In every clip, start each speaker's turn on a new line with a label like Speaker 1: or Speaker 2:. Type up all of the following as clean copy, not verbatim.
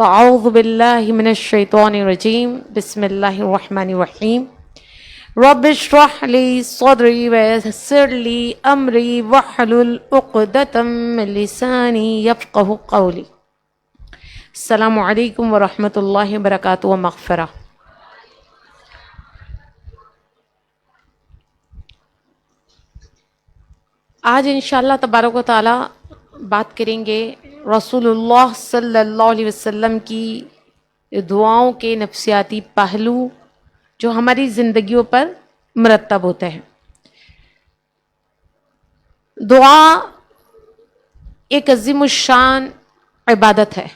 Speaker 1: فاعوذ باللہ من الشیطان الرجیم بسم اللہ الرحمن الرحیم رب اشرح لی صدری ویسر لی امری واحلل عقدۃ من لسانی یفقہوا قولی۔ السلام علیکم ورحمۃ اللہ وبرکاتہ و مغفرہ۔ آج انشاءاللہ تبارک و تعالی بات کریں گے رسول اللہ صلی اللہ علیہ وسلم کی دعاؤں کے نفسیاتی پہلو جو ہماری زندگیوں پر مرتب ہوتے ہیں۔ دعا ایک عظیم الشان عبادت ہے۔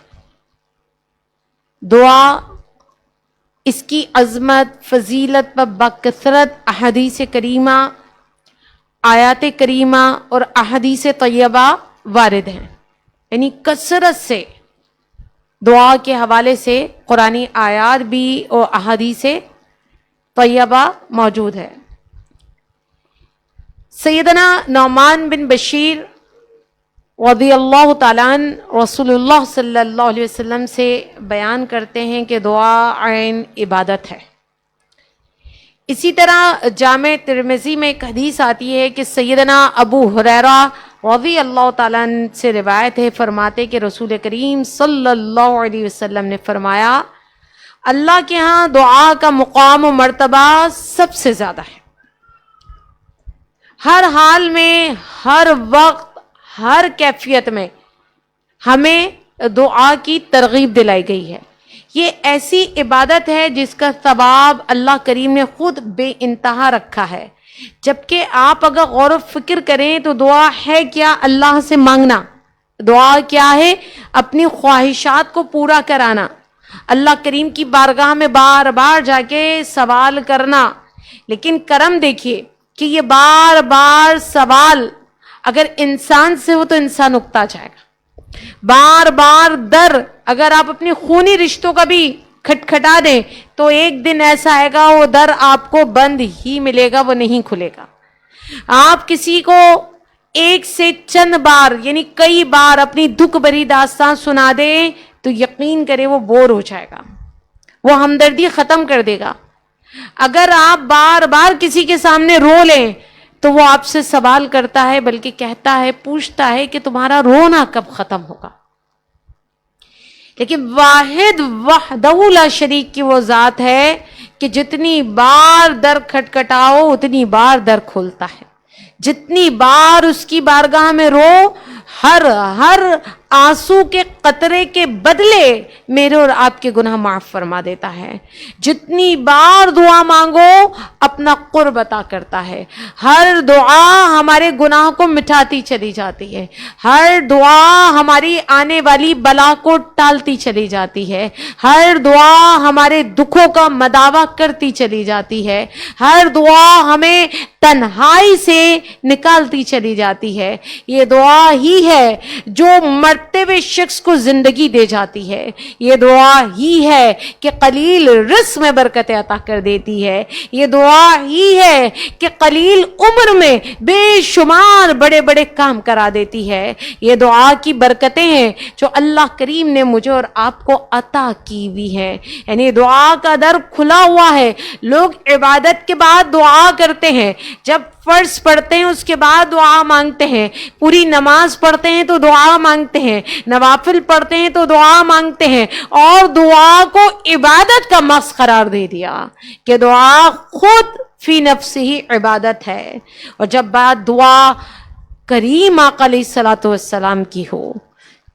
Speaker 1: دعا اس کی عظمت، فضیلت و بکثرت احادیث کریمہ، آیات کریمہ اور احادیث طیبہ وارد ہیں، یعنی کثرت سے دعا کے حوالے سے قرآنی آیات بھی اور احادیث طیبہ موجود ہے۔ سیدنا نعمان بن بشیر رضی اللہ تعالیٰ عنہ رسول اللہ صلی اللہ علیہ وسلم سے بیان کرتے ہیں کہ دعا عین عبادت ہے۔ اسی طرح جامع ترمذی میں ایک حدیث آتی ہے کہ سیدنا ابو ہریرہ رضی اللہ تعالیٰ عنہ سے روایت ہے، فرماتے کہ رسول کریم صلی اللہ علیہ وسلم نے فرمایا اللہ کے ہاں دعا کا مقام و مرتبہ سب سے زیادہ ہے۔ ہر حال میں، ہر وقت، ہر کیفیت میں ہمیں دعا کی ترغیب دلائی گئی ہے۔ یہ ایسی عبادت ہے جس کا ثواب اللہ کریم نے خود بے انتہا رکھا ہے، جبکہ آپ اگر غور و فکر کریں تو دعا ہے کیا؟ اللہ سے مانگنا۔ دعا کیا ہے؟ اپنی خواہشات کو پورا کرانا، اللہ کریم کی بارگاہ میں بار بار جا کے سوال کرنا۔ لیکن کرم دیکھیے کہ یہ بار بار سوال اگر انسان سے ہو تو انسان اکتا جائے گا۔ بار بار در اگر آپ اپنے خونی رشتوں کا بھی کھٹکھٹا دیں تو ایک دن ایسا آئے گا وہ در آپ کو بند ہی ملے گا، وہ نہیں کھلے گا۔ آپ کسی کو ایک سے چند بار یعنی کئی بار اپنی دکھ بھری داستان سنا دیں تو یقین کرے وہ بور ہو جائے گا، وہ ہمدردی ختم کر دے گا۔ اگر آپ بار بار کسی کے سامنے رو لیں تو وہ آپ سے سوال کرتا ہے، بلکہ کہتا ہے، پوچھتا ہے کہ تمہارا رونا کب ختم ہوگا۔ لیکن واحد وحدہ لا شریک کی وہ ذات ہے کہ جتنی بار در کھٹکھٹاؤ اتنی بار در کھولتا ہے، جتنی بار اس کی بارگاہ میں رو ہر آنسو کے قطرے کے بدلے میرے اور آپ کے گناہ معاف فرما دیتا ہے۔ جتنی بار دعا مانگو اپنا قرب عطا کرتا ہے۔ ہر دعا ہمارے گناہ کو مٹاتی چلی جاتی ہے، ہر دعا ہماری آنے والی بلا کو ٹالتی چلی جاتی ہے، ہر دعا ہمارے دکھوں کا مداوا کرتی چلی جاتی ہے، ہر دعا ہمیں تنہائی سے نکالتی چلی جاتی ہے۔ یہ دعا ہی ہے جو مرتے ہوئے شخص کو زندگی دے جاتی ہے۔ یہ دعا ہی ہے کہ قلیل رزق میں برکت عطا کر دیتی ہے۔ یہ دعا ہی ہے کہ قلیل عمر میں بے شمار بڑے بڑے کام کرا دیتی ہے۔ یہ دعا کی برکتیں ہیں جو اللہ کریم نے مجھے اور آپ کو عطا کی ہوئی ہیں، یعنی دعا کا در کھلا ہوا ہے۔ لوگ عبادت کے بعد دعا کرتے ہیں، جب فرض پڑھتے ہیں اس کے بعد دعا مانگتے ہیں، پوری نماز پڑھتے ہیں تو دعا مانگتے ہیں، نوافل پڑھتے ہیں تو دعا مانگتے ہیں، اور دعا کو عبادت کا مقصد قرار دے دیا کہ دعا خود فی نفس ہی عبادت ہے۔ اور جب بات دعا کریم آقا علیہ الصلوۃ والسلام کی ہو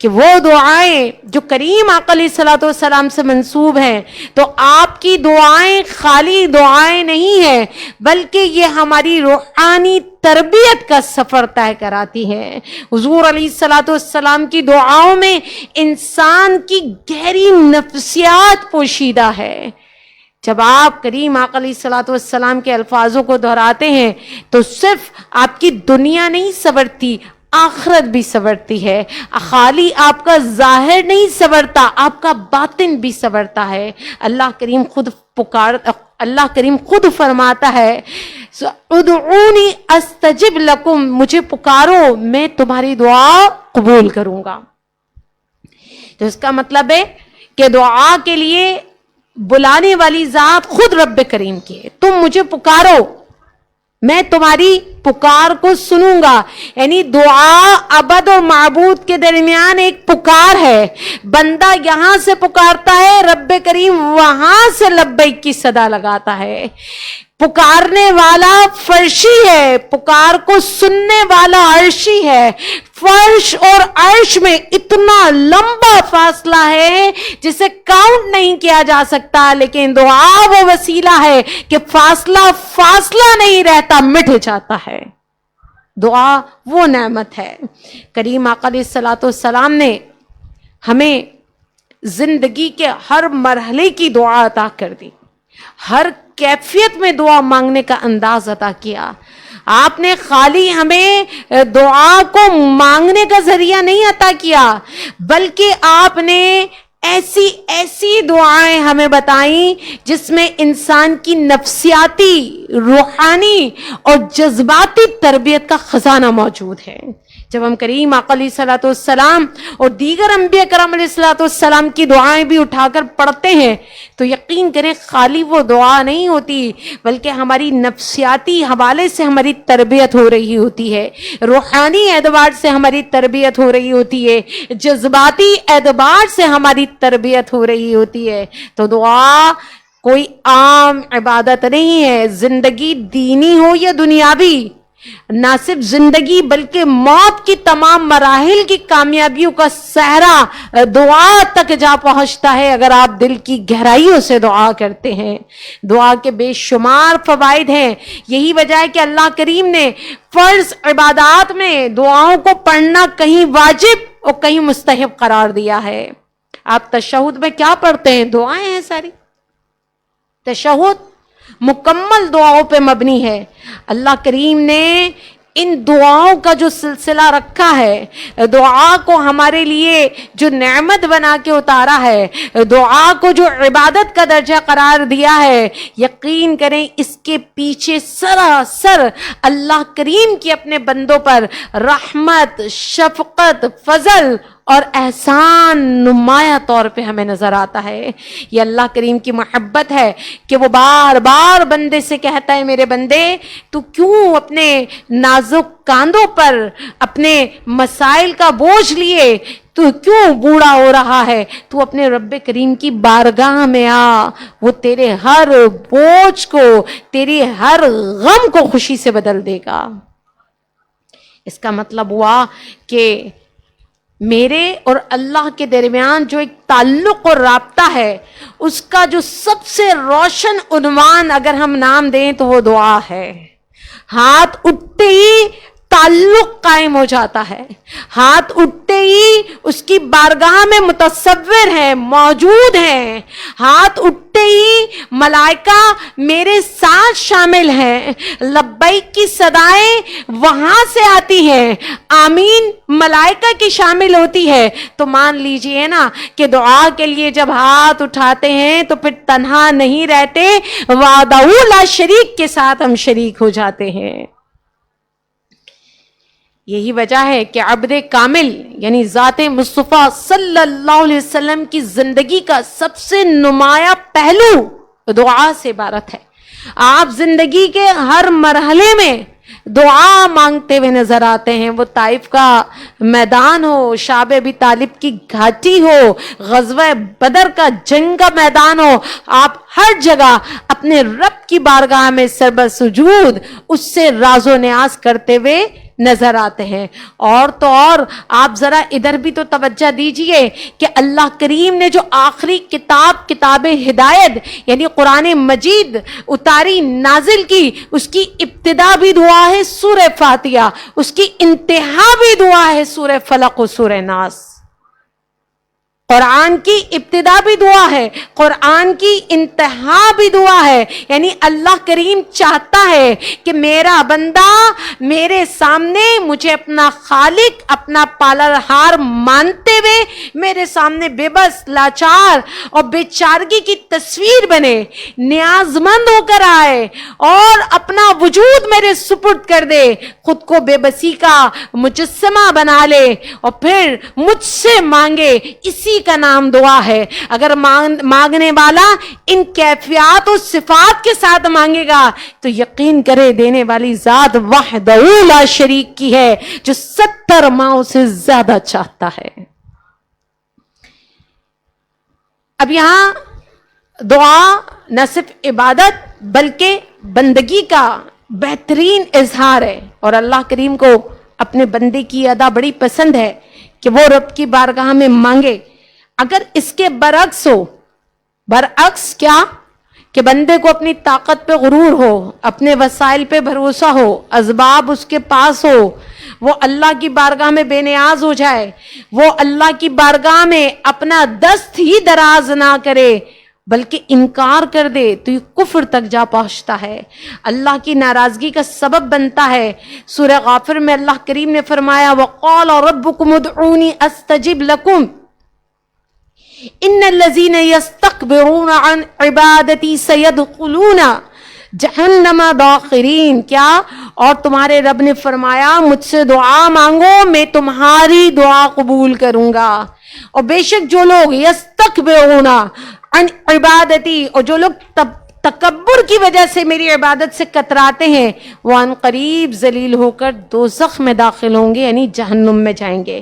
Speaker 1: کہ وہ دعائیں جو کریم آقا علیہ الصلوۃ والسلام سے منسوب ہیں، تو آپ کی دعائیں خالی دعائیں نہیں ہیں، بلکہ یہ ہماری روحانی تربیت کا سفر طے کراتی ہے۔ حضور علیہ الصلوۃ والسلام کی دعاؤں میں انسان کی گہری نفسیات پوشیدہ ہے۔ جب آپ کریم آقا علیہ الصلوۃ والسلام کے الفاظوں کو دہراتے ہیں تو صرف آپ کی دنیا نہیں سنورتی، آخرت بھی سنورتی ہے۔ خالی آپ کا ظاہر نہیں سنورتا، آپ کا باطن بھی سنورتا ہے۔ اللہ کریم خود فرماتا ہے ادعونی استجب لکم، مجھے پکارو میں تمہاری دعا قبول کروں گا۔ تو اس کا مطلب ہے کہ دعا کے لیے بلانے والی ذات خود رب کریم کی ہے. تم مجھے پکارو، میں تمہاری پکار کو سنوں گا. یعنی دعا عبد اور معبود کے درمیان ایک پکار ہے. بندہ یہاں سے پکارتا ہے، رب کریم وہاں سے لبیک کی صدا لگاتا ہے. پکارنے والا فرشی ہے، پکار کو سننے والا عرشی ہے. فرش اور عرش میں اتنا لمبا فاصلہ ہے جسے کاؤنٹ نہیں کیا جا سکتا، لیکن دعا وہ وسیلہ ہے کہ فاصلہ نہیں رہتا، مٹ جاتا ہے. دعا وہ نعمت ہے. کریم آقا علیہ الصلوۃ والسلام نے ہمیں زندگی کے ہر مرحلے کی دعا عطا کر دی، ہر کیفیت میں دعا مانگنے کا انداز عطا کیا. آپ نے خالی ہمیں دعا کو مانگنے کا ذریعہ نہیں عطا کیا، بلکہ آپ نے ایسی دعائیں ہمیں بتائیں جس میں انسان کی نفسیاتی، روحانی اور جذباتی تربیت کا خزانہ موجود ہے. جب ہم کریم آقا علیہ الصلوۃ والسلام اور دیگر انبیاء کرام علیہ الصلوۃ والسلام کی دعائیں بھی اٹھا کر پڑھتے ہیں تو یقین کریں خالی وہ دعا نہیں ہوتی، بلکہ ہماری نفسیاتی حوالے سے ہماری تربیت ہو رہی ہوتی ہے، روحانی اعتبار سے ہماری تربیت ہو رہی ہوتی ہے، جذباتی اعتبار سے ہماری تربیت ہو رہی ہوتی ہے. تو دعا کوئی عام عبادت نہیں ہے. زندگی دینی ہو یا دنیاوی، نہ صرف زندگی بلکہ موت کی تمام مراحل کی کامیابیوں کا صحرا دعا تک جا پہنچتا ہے اگر آپ دل کی گہرائیوں سے دعا کرتے ہیں. دعا کے بے شمار فوائد ہیں. یہی وجہ ہے کہ اللہ کریم نے فرض عبادات میں دعاؤں کو پڑھنا کہیں واجب اور کہیں مستحب قرار دیا ہے. آپ تشہد میں کیا پڑھتے ہیں؟ دعائیں ہیں ساری. تشہد مکمل دعاؤں پہ مبنی ہے. اللہ کریم نے ان دعاؤں کا جو سلسلہ رکھا ہے، دعا کو ہمارے لیے جو نعمت بنا کے اتارا ہے، دعا کو جو عبادت کا درجہ قرار دیا ہے، یقین کریں اس کے پیچھے سراسر اللہ کریم کی اپنے بندوں پر رحمت، شفقت، فضل اور احسان نمایاں طور پہ ہمیں نظر آتا ہے. یہ اللہ کریم کی محبت ہے کہ وہ بار بار بندے سے کہتا ہے، میرے بندے تو کیوں اپنے نازک کاندھوں پر اپنے مسائل کا بوجھ لیے تو کیوں بوڑھا ہو رہا ہے؟ تو اپنے رب کریم کی بارگاہ میں آ، وہ تیرے ہر بوجھ کو، تیری ہر غم کو خوشی سے بدل دے گا. اس کا مطلب ہوا کہ میرے اور اللہ کے درمیان جو ایک تعلق اور رابطہ ہے، اس کا جو سب سے روشن عنوان اگر ہم نام دیں تو وہ دعا ہے. ہاتھ اٹھتے ہی تعلق قائم ہو جاتا ہے. ہاتھ اٹھتے ہی اس کی بارگاہ میں متصور ہے، موجود ہیں. ہاتھ اٹھتے ہی ملائکہ میرے ساتھ شامل ہیں. لبیک کی صدائیں وہاں سے آتی ہیں، آمین ملائکہ کی شامل ہوتی ہے. تو مان لیجئے نا کہ دعا کے لیے جب ہاتھ اٹھاتے ہیں تو پھر تنہا نہیں رہتے، وحدہ لا شریک کے ساتھ ہم شریک ہو جاتے ہیں. یہی وجہ ہے کہ عبد کامل یعنی ذات مصطفیٰ صلی اللہ علیہ وسلم کی زندگی کا سب سے نمایاں پہلو دعا سے عبارت ہے. آپ زندگی کے ہر مرحلے میں دعا مانگتے ہوئے نظر آتے ہیں. وہ طائف کا میدان ہو، شعب ابی طالب کی گھاٹی ہو، غزوہ بدر کا جنگ کا میدان ہو، آپ ہر جگہ اپنے رب کی بارگاہ میں سربر سجود اس سے راز و نیاز کرتے ہوئے نظر آتے ہیں. اور تو اور آپ ذرا ادھر بھی تو توجہ دیجئے کہ اللہ کریم نے جو آخری کتاب ہدایت یعنی قرآن مجید اتاری، نازل کی، اس کی ابتدا بھی دعا ہے سورہ فاتحہ، اس کی انتہا بھی دعا ہے سورہ فلق و سورہ ناس. قرآن کی ابتدا بھی دعا ہے، قرآن کی انتہا بھی دعا ہے. یعنی اللہ کریم چاہتا ہے کہ میرا بندہ میرے سامنے مجھے اپنا خالق، اپنا پالنہار مانتے ہوئے میرے سامنے بے بس، لاچار اور بے چارگی کی تصویر بنے، نیاز مند ہو کر آئے اور اپنا وجود میرے سپرد کر دے، خود کو بے بسی کا مجسمہ بنا لے اور پھر مجھ سے مانگے. اسی شریکی کا نام دعا ہے. اگر مانگنے والا ان کیفیات و صفات کے ساتھ مانگے گا تو یقین کرے دینے والی ذات وحدہ لا شریک کی ہے جو 70 ماؤں سے زیادہ چاہتا ہے. اب یہاں دعا نہ صرف عبادت بلکہ بندگی کا بہترین اظہار ہے، اور اللہ کریم کو اپنے بندے کی ادا بڑی پسند ہے کہ وہ رب کی بارگاہ میں مانگے. اگر اس کے برعکس ہو، برعکس کیا کہ بندے کو اپنی طاقت پہ غرور ہو، اپنے وسائل پہ بھروسہ ہو، اسباب اس کے پاس ہو، وہ اللہ کی بارگاہ میں بے نیاز ہو جائے، وہ اللہ کی بارگاہ میں اپنا دست ہی دراز نہ کرے بلکہ انکار کر دے تو یہ کفر تک جا پہنچتا ہے، اللہ کی ناراضگی کا سبب بنتا ہے. سورہ غافر میں اللہ کریم نے فرمایا وَقَالَ رَبُّكُمُ ادْعُونِي أَسْتَجِبْ لَكُمْ إِنَّ الَّذِينَ يَسْتَكْبِرُونَ عَنْ عِبَادَتِي سَيَدْخُلُونَ جہنم داخرین. کیا؟ اور تمہارے رب نے فرمایا مجھ سے دعا مانگو میں تمہاری دعا قبول کروں گا. اور بے شک جو لوگ یستکبرون عن عبادتی، اور جو لوگ تکبر کی وجہ سے میری عبادت سے کتراتے ہیں، وہ ان قریب ذلیل ہو کر دوزخ میں داخل ہوں گے، یعنی جہنم میں جائیں گے.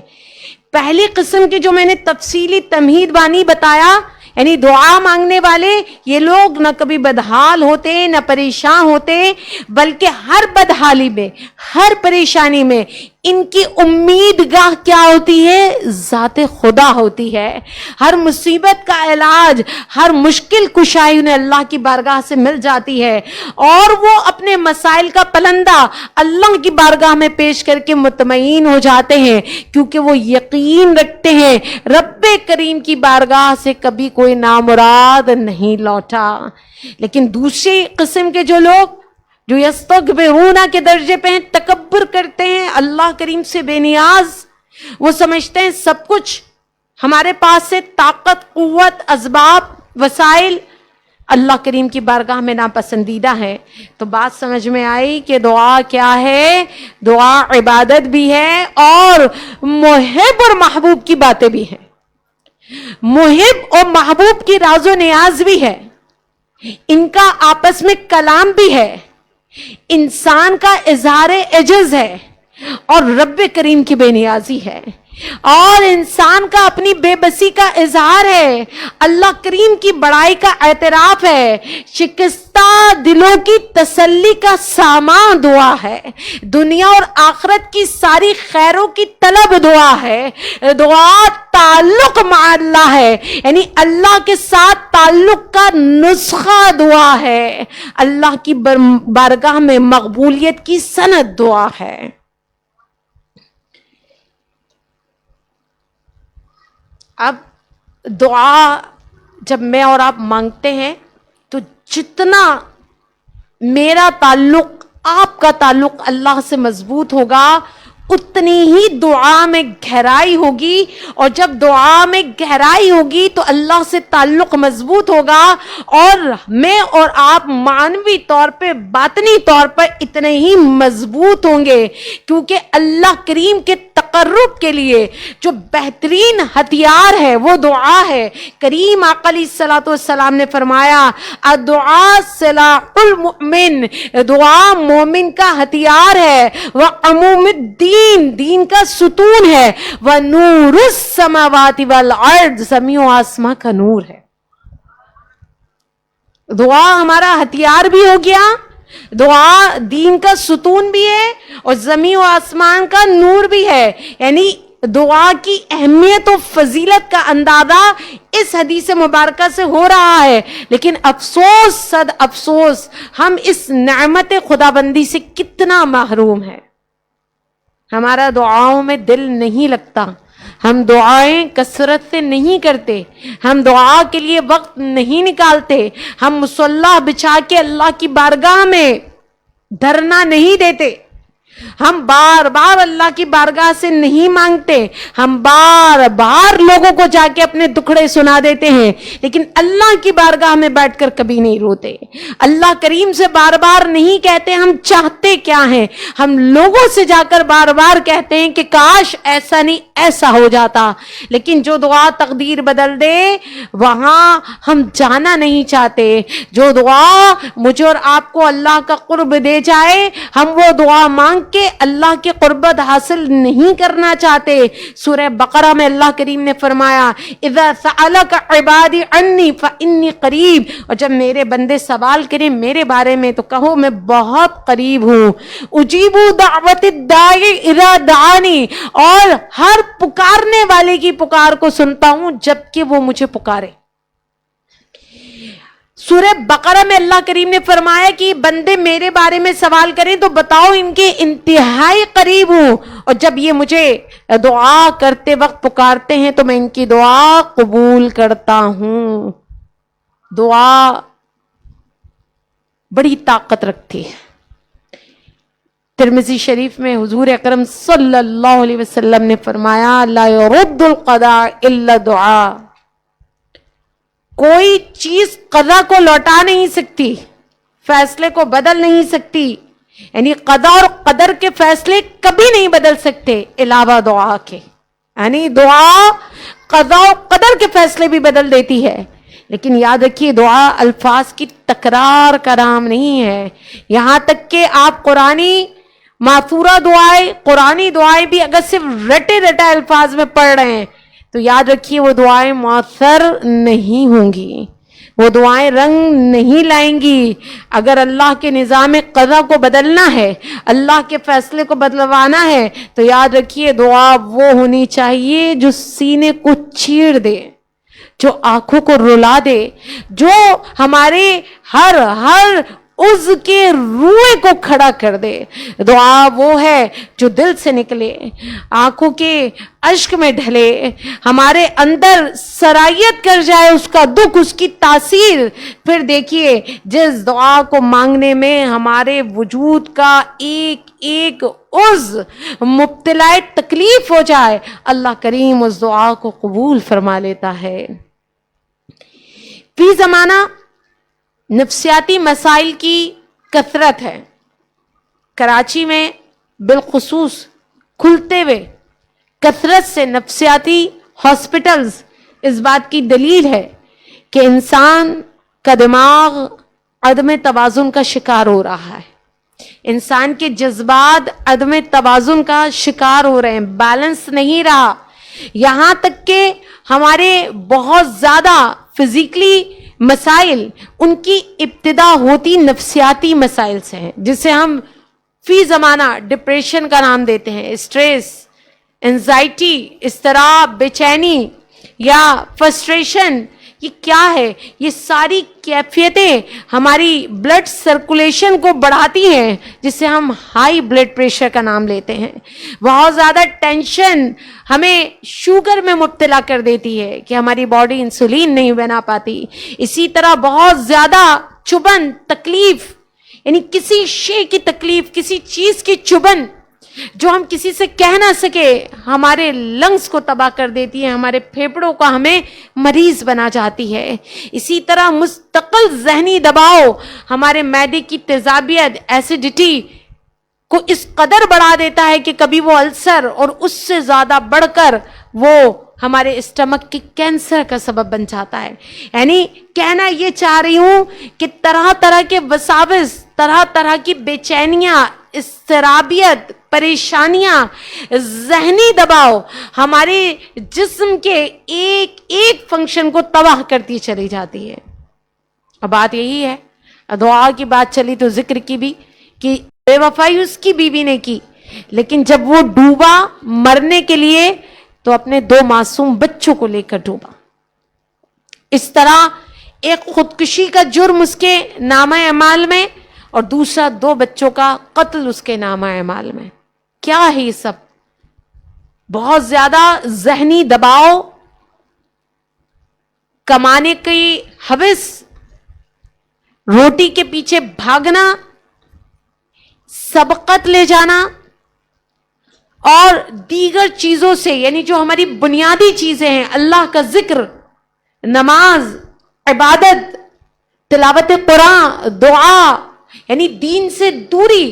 Speaker 1: پہلی قسم کی جو میں نے تفصیلی تمہید بانی بتایا، یعنی دعا مانگنے والے یہ لوگ نہ کبھی بدحال ہوتے نہ پریشان ہوتے، بلکہ ہر بدحالی میں، ہر پریشانی میں ان کی امید گاہ کیا ہوتی ہے؟ ذات خدا ہوتی ہے. ہر مصیبت کا علاج، ہر مشکل کشائی انہیں اللہ کی بارگاہ سے مل جاتی ہے، اور وہ اپنے مسائل کا پلندہ اللہ کی بارگاہ میں پیش کر کے مطمئن ہو جاتے ہیں، کیونکہ وہ یقین رکھتے ہیں رب کریم کی بارگاہ سے کبھی کوئی نامراد نہیں لوٹا. لیکن دوسری قسم کے جو لوگ جو یستکبرون کے درجے پہ ہیں، تکبر کرتے ہیں، اللہ کریم سے بے نیاز، وہ سمجھتے ہیں سب کچھ ہمارے پاس سے طاقت، قوت، اسباب، وسائل اللہ کریم کی بارگاہ میں ناپسندیدہ ہے. تو بات سمجھ میں آئی کہ دعا کیا ہے؟ دعا عبادت بھی ہے اور محب اور محبوب کی باتیں بھی ہیں، محب اور محبوب کی راز و نیاز بھی ہے، ان کا آپس میں کلام بھی ہے، انسان کا اظہار عجز ہے اور رب کریم کی بے نیازی ہے، اور انسان کا اپنی بے بسی کا اظہار ہے، اللہ کریم کی بڑائی کا اعتراف ہے، شکستہ دلوں کی تسلی کا سامان دعا ہے، دنیا اور آخرت کی ساری خیروں کی طلب دعا ہے. دعا تعلق مع اللہ ہے، یعنی اللہ کے ساتھ تعلق کا نسخہ دعا ہے، اللہ کی بارگاہ میں مقبولیت کی سند دعا ہے. اب دعا جب میں اور آپ مانگتے ہیں تو جتنا میرا تعلق، آپ کا تعلق اللہ سے مضبوط ہوگا، اتنی ہی دعا میں گہرائی ہوگی، اور جب دعا میں گہرائی ہوگی تو اللہ سے تعلق مضبوط ہوگا، اور میں اور آپ معنوی طور پہ، باطنی طور پر اتنے ہی مضبوط ہوں گے، کیونکہ اللہ کریم کے تقرب کے لیے جو بہترین ہتھیار ہے وہ دعا ہے. کریم آقا علیہ الصلوۃ والسلام نے فرمایا الدعاء سلاح المؤمن، دعا مومن کا ہتھیار ہے، وعموم الدین، دین کا ستون ہے، ونور السماوات والارض، زمین و آسمان کا نور ہے. دعا ہمارا ہتھیار بھی ہو گیا، دعا دین کا ستون بھی ہے اور زمین و آسمان کا نور بھی ہے. یعنی دعا کی اہمیت و فضیلت کا اندازہ اس حدیث مبارکہ سے ہو رہا ہے. لیکن افسوس، صد افسوس، ہم اس نعمت خدا بندی سے کتنا محروم ہے. ہمارا دعاؤں میں دل نہیں لگتا، ہم دعائیں کثرت سے نہیں کرتے، ہم دعا کے لیے وقت نہیں نکالتے، ہم مصلی بچھا کے اللہ کی بارگاہ میں دھرنا نہیں دیتے، ہم بار بار اللہ کی بارگاہ سے نہیں مانگتے, ہم بار بار لوگوں کو جا کے اپنے دکھڑے سنا دیتے ہیں, لیکن اللہ کی بارگاہ میں بیٹھ کر کبھی نہیں روتے. اللہ کریم سے بار بار نہیں کہتے ہم چاہتے کیا ہیں, ہم لوگوں سے جا کر بار بار کہتے ہیں کہ کاش ایسا نہیں ایسا ہو جاتا. لیکن جو دعا تقدیر بدل دے وہاں ہم جانا نہیں چاہتے. جو دعا مجھے اور آپ کو اللہ کا قرب دے جائے, ہم وہ دعا مانگ کہ اللہ کی قربت حاصل نہیں کرنا چاہتے. سورہ بقرہ میں اللہ کریم نے فرمایا اذا سألک عبادی عنی فانی قریب, اور جب میرے بندے سوال کریں میرے بارے میں تو کہو میں بہت قریب ہوں. اجیب دعوت الداعی اذا دعانی, اور ہر پکارنے والے کی پکار کو سنتا ہوں جب کہ وہ مجھے پکارے. سورہ بقرہ میں اللہ کریم نے فرمایا کہ بندے میرے بارے میں سوال کریں تو بتاؤ ان کے انتہائی قریب ہوں, اور جب یہ مجھے دعا کرتے وقت پکارتے ہیں تو میں ان کی دعا قبول کرتا ہوں. دعا بڑی طاقت رکھتی ہے. ترمذی شریف میں حضور اکرم صلی اللہ علیہ وسلم نے فرمایا لا يرد القضاء الا دعا, کوئی چیز قضا کو لوٹا نہیں سکتی, فیصلے کو بدل نہیں سکتی, یعنی قضا اور قدر کے فیصلے کبھی نہیں بدل سکتے علاوہ دعا کے. یعنی دعا قضا اور قدر کے فیصلے بھی بدل دیتی ہے. لیکن یاد رکھیے دعا الفاظ کی تکرار کا نام نہیں ہے. یہاں تک کہ آپ قرآنی ماثورہ دعائیں, قرآنی دعائیں بھی اگر صرف رٹے رٹے الفاظ میں پڑھ رہے ہیں تو یاد رکھیے وہ دعائیں مؤثر نہیں ہوں گی, وہ دعائیں رنگ نہیں لائیں گی. اگر اللہ کے نظام قضا کو بدلنا ہے, اللہ کے فیصلے کو بدلوانا ہے, تو یاد رکھیے دعا وہ ہونی چاہیے جو سینے کو چیر دے, جو آنکھوں کو رلا دے, جو ہمارے ہر عضو کے روئے کو کھڑا کر دے. دعا وہ ہے جو دل سے نکلے, آنکھوں کے اشک میں ڈھلے, ہمارے اندر سرایت کر جائے اس کا دکھ, اس کی تاثیر. پھر دیکھیے جس دعا کو مانگنے میں ہمارے وجود کا ایک ایک عضو مبتلا تکلیف ہو جائے, اللہ کریم اس دعا کو قبول فرما لیتا ہے. فی زمانہ نفسیاتی مسائل کی کثرت ہے. کراچی میں بالخصوص کھلتے ہوئے کثرت سے نفسیاتی ہاسپٹلز اس بات کی دلیل ہے کہ انسان کا دماغ عدم توازن کا شکار ہو رہا ہے. انسان کے جذبات عدم توازن کا شکار ہو رہے ہیں, بیلنس نہیں رہا. یہاں تک کہ ہمارے بہت زیادہ فزیکلی مسائل ان کی ابتدا ہوتی نفسیاتی مسائل سے ہیں, جسے ہم فی زمانہ ڈپریشن کا نام دیتے ہیں. اسٹریس, انزائٹی, اضطراب, بے چینی یا فرسٹریشن, یہ کیا ہے؟ یہ ساری کیفیتیں ہماری بلڈ سرکولیشن کو بڑھاتی ہیں, جسے ہم ہائی بلڈ پریشر کا نام لیتے ہیں. بہت زیادہ ٹینشن ہمیں شوگر میں مبتلا کر دیتی ہے کہ ہماری باڈی انسولین نہیں بنا پاتی. اسی طرح بہت زیادہ چبھن, تکلیف, یعنی کسی شے کی تکلیف, کسی چیز کی چبھن جو ہم کسی سے کہہ نہ سکے, ہمارے لنگز کو تباہ کر دیتی ہے, ہمارے پھیپڑوں کا ہمیں مریض بنا جاتی ہے. اسی طرح مستقل ذہنی دباؤ ہمارے معدے کی تیزابیت, ایسیڈیٹی کو اس قدر بڑھا دیتا ہے کہ کبھی وہ السر اور اس سے زیادہ بڑھ کر وہ ہمارے اسٹمک کے کینسر کا سبب بن جاتا ہے. یعنی کہنا یہ چاہ رہی ہوں کہ طرح طرح کے وساوس, طرح طرح کی بے چینیاں, اضطرابیت, پریشانیاں, ذہنی دباؤ ہمارے جسم کے ایک ایک فنکشن کو تباہ کرتی چلی جاتی ہے. اب بات یہی ہے, دعا کی بات چلی تو ذکر کی بھی کہ بے وفائی اس کی بیوی نے کی, لیکن جب وہ ڈوبا مرنے کے لیے تو اپنے 2 معصوم بچوں کو لے کر ڈوبا. اس طرح ایک خودکشی کا جرم اس کے نامہ اعمال میں اور دوسرا 2 بچوں کا قتل اس کے نامہ اعمال میں. کیا ہے یہ سب؟ بہت زیادہ ذہنی دباؤ, کمانے کی ہوس, روٹی کے پیچھے بھاگنا, سبقت لے جانا, اور دیگر چیزوں سے، یعنی جو ہماری بنیادی چیزیں ہیں، اللہ کا ذکر، نماز، عبادت، تلاوت قرآن، دعا، یعنی دین سے دوری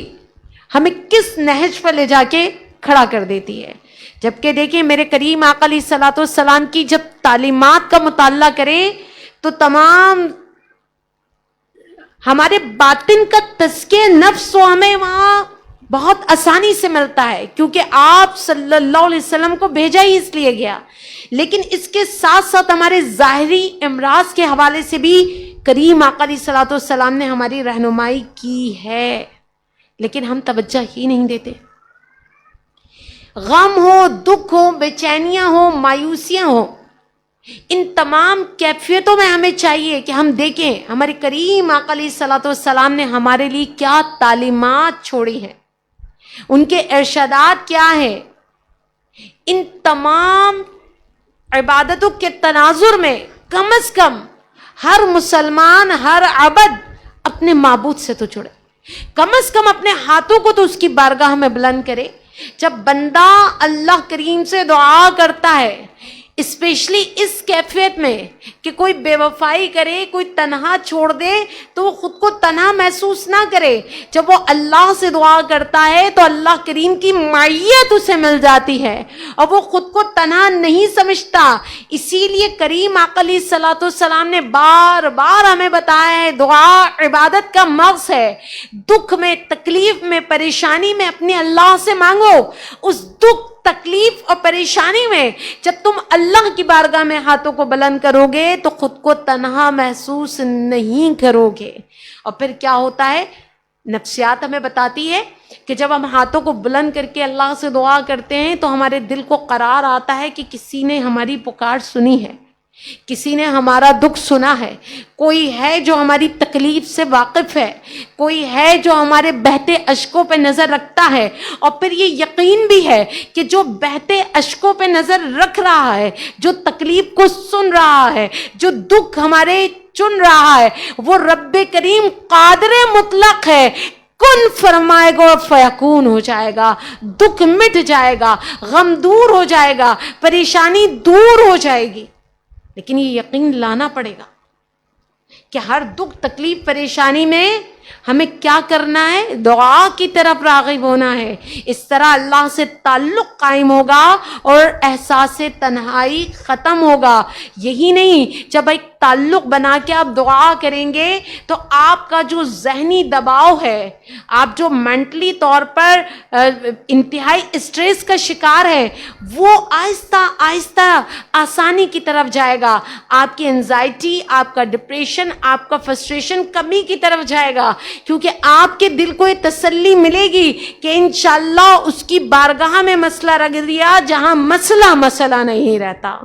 Speaker 1: ہمیں کس نہج پر لے جا کے کھڑا کر دیتی ہے. جبکہ دیکھیں میرے کریم آقا علیہ الصلوۃ والسلام کی جب تعلیمات کا مطالعہ کریں تو تمام ہمارے باطن کا تزکیہ نفس تو ہمیں وہاں بہت آسانی سے ملتا ہے، کیونکہ آپ صلی اللہ علیہ وسلم کو بھیجا ہی اس لیے گیا. لیکن اس کے ساتھ ساتھ ہمارے ظاہری امراض کے حوالے سے بھی کریم آقا علیہ الصلوۃ والسلام نے ہماری رہنمائی کی ہے، لیکن ہم توجہ ہی نہیں دیتے. غم ہو، دکھ ہو، بے چینیاں ہو، مایوسیاں ہو، ان تمام کیفیتوں میں ہمیں چاہیے کہ ہم دیکھیں ہمارے کریم آقا علیہ الصلوۃ والسلام نے ہمارے لیے کیا تعلیمات چھوڑی ہیں، ان کے ارشادات کیا ہیں. ان تمام عبادتوں کے تناظر میں کم از کم ہر مسلمان، ہر عبد اپنے معبود سے تو جڑے، کم از کم اپنے ہاتھوں کو تو اس کی بارگاہ میں بلند کرے. جب بندہ اللہ کریم سے دعا کرتا ہے، اسپیشلی اس کیفیت میں کہ کوئی بے وفائی کرے، کوئی تنہا چھوڑ دے، تو وہ خود کو تنہا محسوس نہ کرے. جب وہ اللہ سے دعا کرتا ہے تو اللہ کریم کی معیت اسے مل جاتی ہے اور وہ خود کو تنہا نہیں سمجھتا. اسی لیے کریم آقا علیہ الصلوۃ والسلام نے بار بار ہمیں بتایا ہے دعا عبادت کا مغز ہے. دکھ میں، تکلیف میں، پریشانی میں اپنے اللہ سے مانگو. اس دکھ، تکلیف اور پریشانی میں جب تم اللہ کی بارگاہ میں ہاتھوں کو بلند کرو گے تو خود کو تنہا محسوس نہیں کرو گے. اور پھر کیا ہوتا ہے، نفسیات ہمیں بتاتی ہے کہ جب ہم ہاتھوں کو بلند کر کے اللہ سے دعا کرتے ہیں تو ہمارے دل کو قرار آتا ہے کہ کسی نے ہماری پکار سنی ہے، کسی نے ہمارا دکھ سنا ہے، کوئی ہے جو ہماری تکلیف سے واقف ہے، کوئی ہے جو ہمارے بہتے اشکوں پہ نظر رکھتا ہے. اور پھر یہ یقین بھی ہے کہ جو بہتے اشکوں پہ نظر رکھ رہا ہے، جو تکلیف کو سن رہا ہے، جو دکھ ہمارے چن رہا ہے، وہ رب کریم قادر مطلق ہے. کن فرمائے گا اور فیکون ہو جائے گا، دکھ مٹ جائے گا، غم دور ہو جائے گا، پریشانی دور ہو جائے گی. لیکن یہ یقین لانا پڑے گا کہ ہر دکھ، تکلیف، پریشانی میں ہمیں کیا کرنا ہے، دعا کی طرف راغب ہونا ہے. اس طرح اللہ سے تعلق قائم ہوگا اور احساس تنہائی ختم ہوگا. یہی نہیں، جب ایک تعلق بنا کے آپ دعا کریں گے تو آپ کا جو ذہنی دباؤ ہے، آپ جو مینٹلی طور پر انتہائی اسٹریس کا شکار ہے، وہ آہستہ آہستہ آسانی کی طرف جائے گا. آپ کی انزائٹی، آپ کا ڈپریشن، آپ کا فرسٹریشن کمی کی طرف جائے گا، کیونکہ آپ کے دل کو یہ تسلی ملے گی کہ انشاءاللہ اس کی بارگاہ میں مسئلہ رکھ دیا جہاں مسئلہ نہیں رہتا.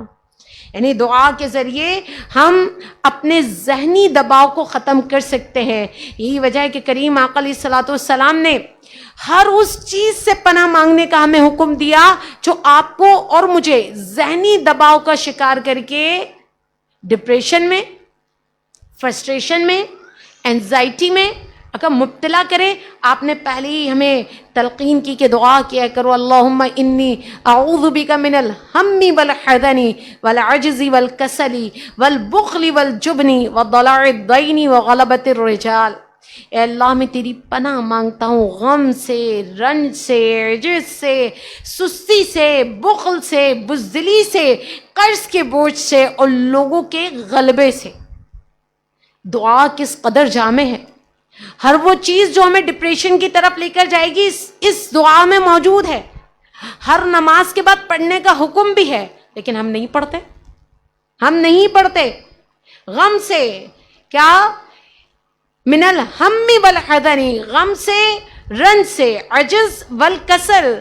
Speaker 1: یعنی دعا کے ذریعے ہم اپنے ذہنی دباؤ کو ختم کر سکتے ہیں. یہی وجہ ہے کہ کریم آقا علیہ الصلوۃ والسلام نے ہر اس چیز سے پناہ مانگنے کا ہمیں حکم دیا جو آپ کو اور مجھے ذہنی دباؤ کا شکار کر کے ڈپریشن میں، فرسٹریشن میں، اینزائٹی میں اگر مبتلا کرے. آپ نے پہلے ہی ہمیں تلقین کی کہ دعا کیا کرو، اللہم انی اعوذ بک من الہم والحزن والعجز والکسل والبخل والجبن وضلع الدین وغلبۃ الرجال. اے اللہ میں تیری پناہ مانگتا ہوں غم سے، رنج سے، عجز سے، سستی سے، بخل سے، بزدلی سے، قرض کے بوجھ سے اور لوگوں کے غلبے سے. دعا کس قدر جامع ہے، ہر وہ چیز جو ہمیں ڈپریشن کی طرف لے کر جائے گی اس دعا میں موجود ہے. ہر نماز کے بعد پڑھنے کا حکم بھی ہے، لیکن ہم نہیں پڑھتے. ہم نہیں پڑھتے. غم سے کیا، من الہم والحزن، غم سے، رنج سے، عجز والکسل،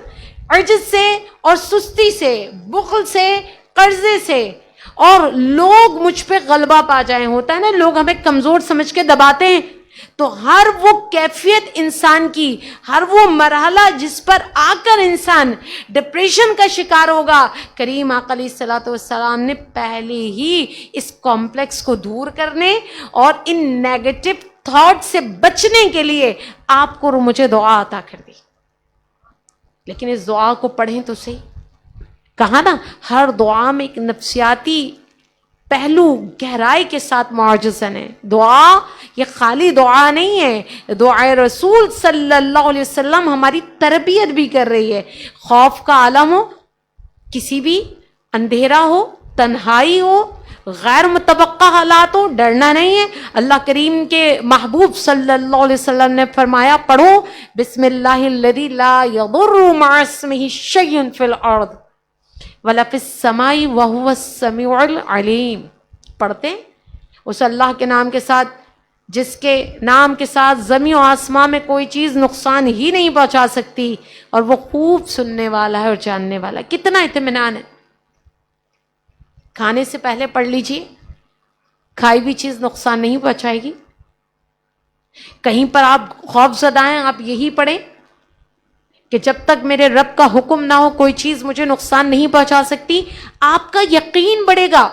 Speaker 1: عجز سے اور سستی سے، بخل سے، قرضے سے، اور لوگ مجھ پہ غلبہ پا جائیں. ہوتا ہے نا، لوگ ہمیں کمزور سمجھ کے دباتے ہیں. تو ہر وہ کیفیت انسان کی، ہر وہ مرحلہ جس پر آ کر انسان ڈپریشن کا شکار ہوگا، کریم آقا علیہ الصلوۃ والسلام نے پہلے ہی اس کمپلیکس کو دور کرنے اور ان نیگیٹو تھاٹ سے بچنے کے لیے آپ کو اور مجھے دعا عطا کر دی. لیکن اس دعا کو پڑھیں تو صحیح. کہا نا ہر دعا میں ایک نفسیاتی پہلو گہرائی کے ساتھ معجزن ہے. دعا یہ خالی دعا نہیں ہے، دعائے رسول صلی اللہ علیہ وسلم ہماری تربیت بھی کر رہی ہے. خوف کا عالم ہو، کسی بھی اندھیرا ہو، تنہائی ہو، غیر متوقع حالات ہو، ڈرنا نہیں ہے. اللہ کریم کے محبوب صلی اللہ علیہ وسلم نے فرمایا پڑھو بسم اللہ الذی لا یضر مع اسمہ شیء فی الارض ولا فی السماء وہو السمیع العلیم. پڑھتے ہیں اس اللہ کے نام کے ساتھ جس کے نام کے ساتھ زمین و آسمان میں کوئی چیز نقصان ہی نہیں پہنچا سکتی، اور وہ خوب سننے والا ہے اور جاننے والا. کتنا اطمینان ہے. کھانے سے پہلے پڑھ لیجئے، کھائی بھی چیز نقصان نہیں پہنچائے گی. کہیں پر آپ خوف زدہ ہیں، آپ یہی پڑھیں کہ جب تک میرے رب کا حکم نہ ہو کوئی چیز مجھے نقصان نہیں پہنچا سکتی. آپ کا یقین بڑھے گا.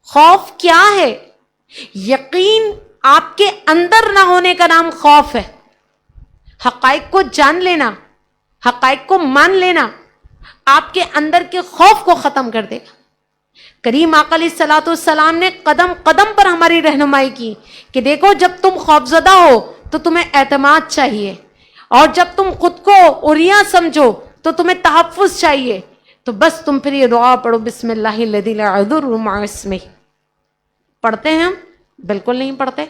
Speaker 1: خوف کیا ہے؟ یقین آپ کے اندر نہ ہونے کا نام خوف ہے. حقائق کو جان لینا، حقائق کو مان لینا آپ کے اندر کے خوف کو ختم کر دے گا. کریم آقا علیہ الصلوۃ والسلام نے قدم قدم پر ہماری رہنمائی کی کہ دیکھو جب تم خوفزدہ ہو تو تمہیں اعتماد چاہیے، اور جب تم خود کو عریاں سمجھو تو تمہیں تحفظ چاہیے. تو بس تم پھر یہ دعا پڑھو بسم اللہ الذی لا یضر مع اسمہ. پڑھتے ہیں ہم؟ بالکل نہیں پڑھتے.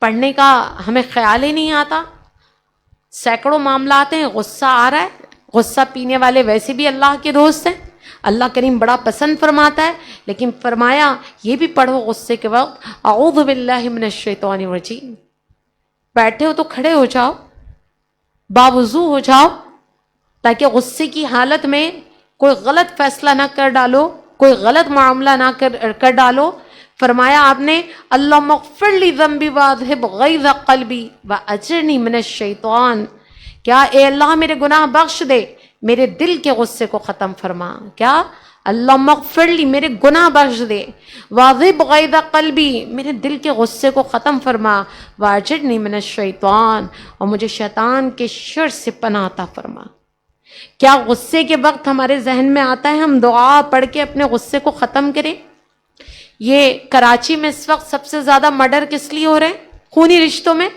Speaker 1: پڑھنے کا ہمیں خیال ہی نہیں آتا. سینکڑوں معاملات ہیں، غصہ آ رہا ہے، غصہ پینے والے ویسے بھی اللہ کے دوست ہیں، اللہ کریم بڑا پسند فرماتا ہے، لیکن فرمایا یہ بھی پڑھو غصے کے وقت اعوذ باللہ من الشیطان الرجیم. بیٹھے ہو تو کھڑے ہو جاؤ، باوضو ہو جاؤ، تاکہ غصے کی حالت میں کوئی غلط فیصلہ نہ کر ڈالو، کوئی غلط معاملہ نہ کر ڈالو. فرمایا آپ نے اللہم اغفر لی ذنبی واذہب غیظ قلبی واجرنی من الشیطان. کیا اے اللہ میرے گناہ بخش دے، میرے دل کے غصے کو ختم فرما. کیا اللہم اغفر لی، میرے گناہ بخش دے، واذہب غیظ قلبی، میرے دل کے غصے کو ختم فرما، واجرنی من الشیطان، اور مجھے شیطان کے شر سے پناہ عطا فرما. کیا غصے کے وقت ہمارے ذہن میں آتا ہے ہم دعا پڑھ کے اپنے غصے کو ختم کریں؟ یہ کراچی میں اس وقت سب سے زیادہ مرڈر کس لیے ہو رہے ہیں؟ خونی رشتوں میں.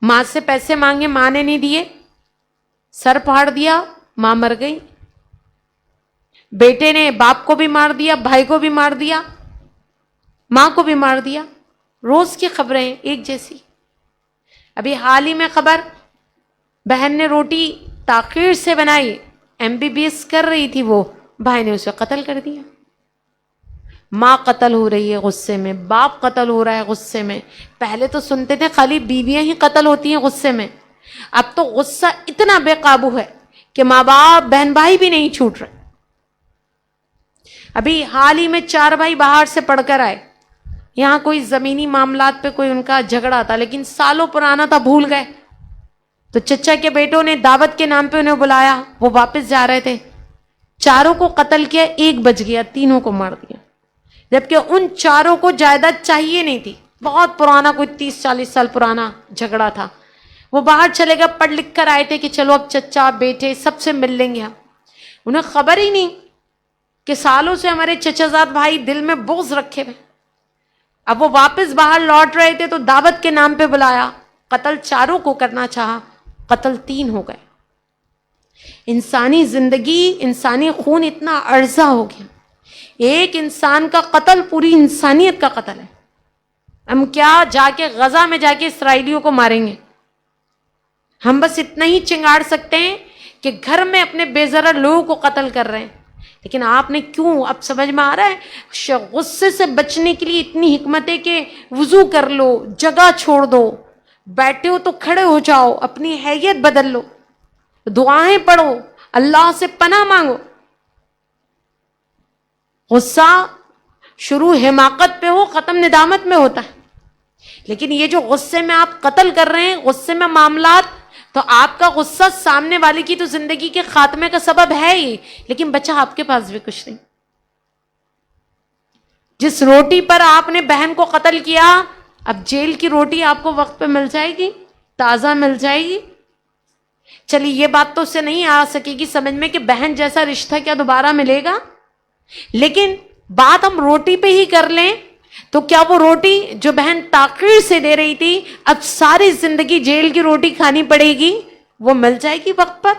Speaker 1: ماں سے پیسے مانگے، ماں نے نہیں دیے، سر پھاڑ دیا، ماں مر گئی. بیٹے نے باپ کو بھی مار دیا، بھائی کو بھی مار دیا، ماں کو بھی مار دیا. روز کی خبریں ہیں ایک جیسی. ابھی حال ہی میں خبر، بہن نے روٹی تاخیر سے بنائی، MBBS کر رہی تھی وہ، بھائی نے اسے قتل کر دیا. ماں قتل ہو رہی ہے غصے میں، باپ قتل ہو رہا ہے غصے میں. پہلے تو سنتے تھے خالی بیویاں ہی قتل ہوتی ہیں غصے میں، اب تو غصہ اتنا بے قابو ہے کہ ماں باپ بہن بھائی بھی نہیں چھوٹ رہے. ابھی حال ہی میں 4 بھائی باہر سے پڑھ کر آئے. یہاں کوئی زمینی معاملات پہ کوئی ان کا جھگڑا تھا، لیکن سالوں پرانا تھا، بھول گئے. تو چچا کے بیٹوں نے دعوت کے نام پہ انہیں بلایا، وہ واپس جا رہے تھے، چاروں کو قتل کیا. 1 بج گیا، تینوں کو مار دیا، جبکہ ان چاروں کو جائیداد چاہیے نہیں تھی. بہت پرانا، کوئی 30-40 سال پرانا جھگڑا تھا. وہ باہر چلے گئے، پڑھ لکھ کر آئے تھے کہ چلو اب چچا بیٹے سب سے مل لیں گے ہم. انہیں خبر ہی نہیں کہ سالوں سے ہمارے چچا زاد بھائی دل میں بغض رکھے ہوئے. اب وہ واپس باہر لوٹ رہے تھے تو دعوت کے نام پہ بلایا، قتل چاروں کو کرنا چاہا، قتل 3 ہو گئے. انسانی زندگی، انسانی خون اتنا عرضہ ہو گیا. ایک انسان کا قتل پوری انسانیت کا قتل ہے. ہم کیا جا کے غزہ میں جا کے اسرائیلیوں کو ماریں گے؟ ہم بس اتنا ہی چنگاڑ سکتے ہیں کہ گھر میں اپنے بے ضرر لوگوں کو قتل کر رہے ہیں. لیکن آپ نے کیوں، اب سمجھ میں آ رہا ہے غصے سے بچنے کے لیے اتنی حکمت ہے کہ وضو کر لو، جگہ چھوڑ دو، بیٹھے ہو تو کھڑے ہو جاؤ، اپنی حیت بدل لو، دعائیں پڑھو، اللہ سے پناہ مانگو. غصہ شروع حماقت پہ ہو، ختم ندامت میں ہوتا ہے. لیکن یہ جو غصے میں آپ قتل کر رہے ہیں، غصے میں معاملات، تو آپ کا غصہ سامنے والے کی تو زندگی کے خاتمے کا سبب ہے ہی، لیکن بچہ آپ کے پاس بھی کچھ نہیں. جس روٹی پر آپ نے بہن کو قتل کیا، اب جیل کی روٹی آپ کو وقت پہ مل جائے گی، تازہ مل جائے گی. چلیے یہ بات تو اسے نہیں آ سکے گی سمجھ میں کہ بہن جیسا رشتہ کیا دوبارہ ملے گا، لیکن بات ہم روٹی پہ ہی کر لیں تو کیا وہ روٹی جو بہن تاخیر سے دے رہی تھی اب ساری زندگی جیل کی روٹی کھانی پڑے گی، وہ مل جائے گی وقت پر؟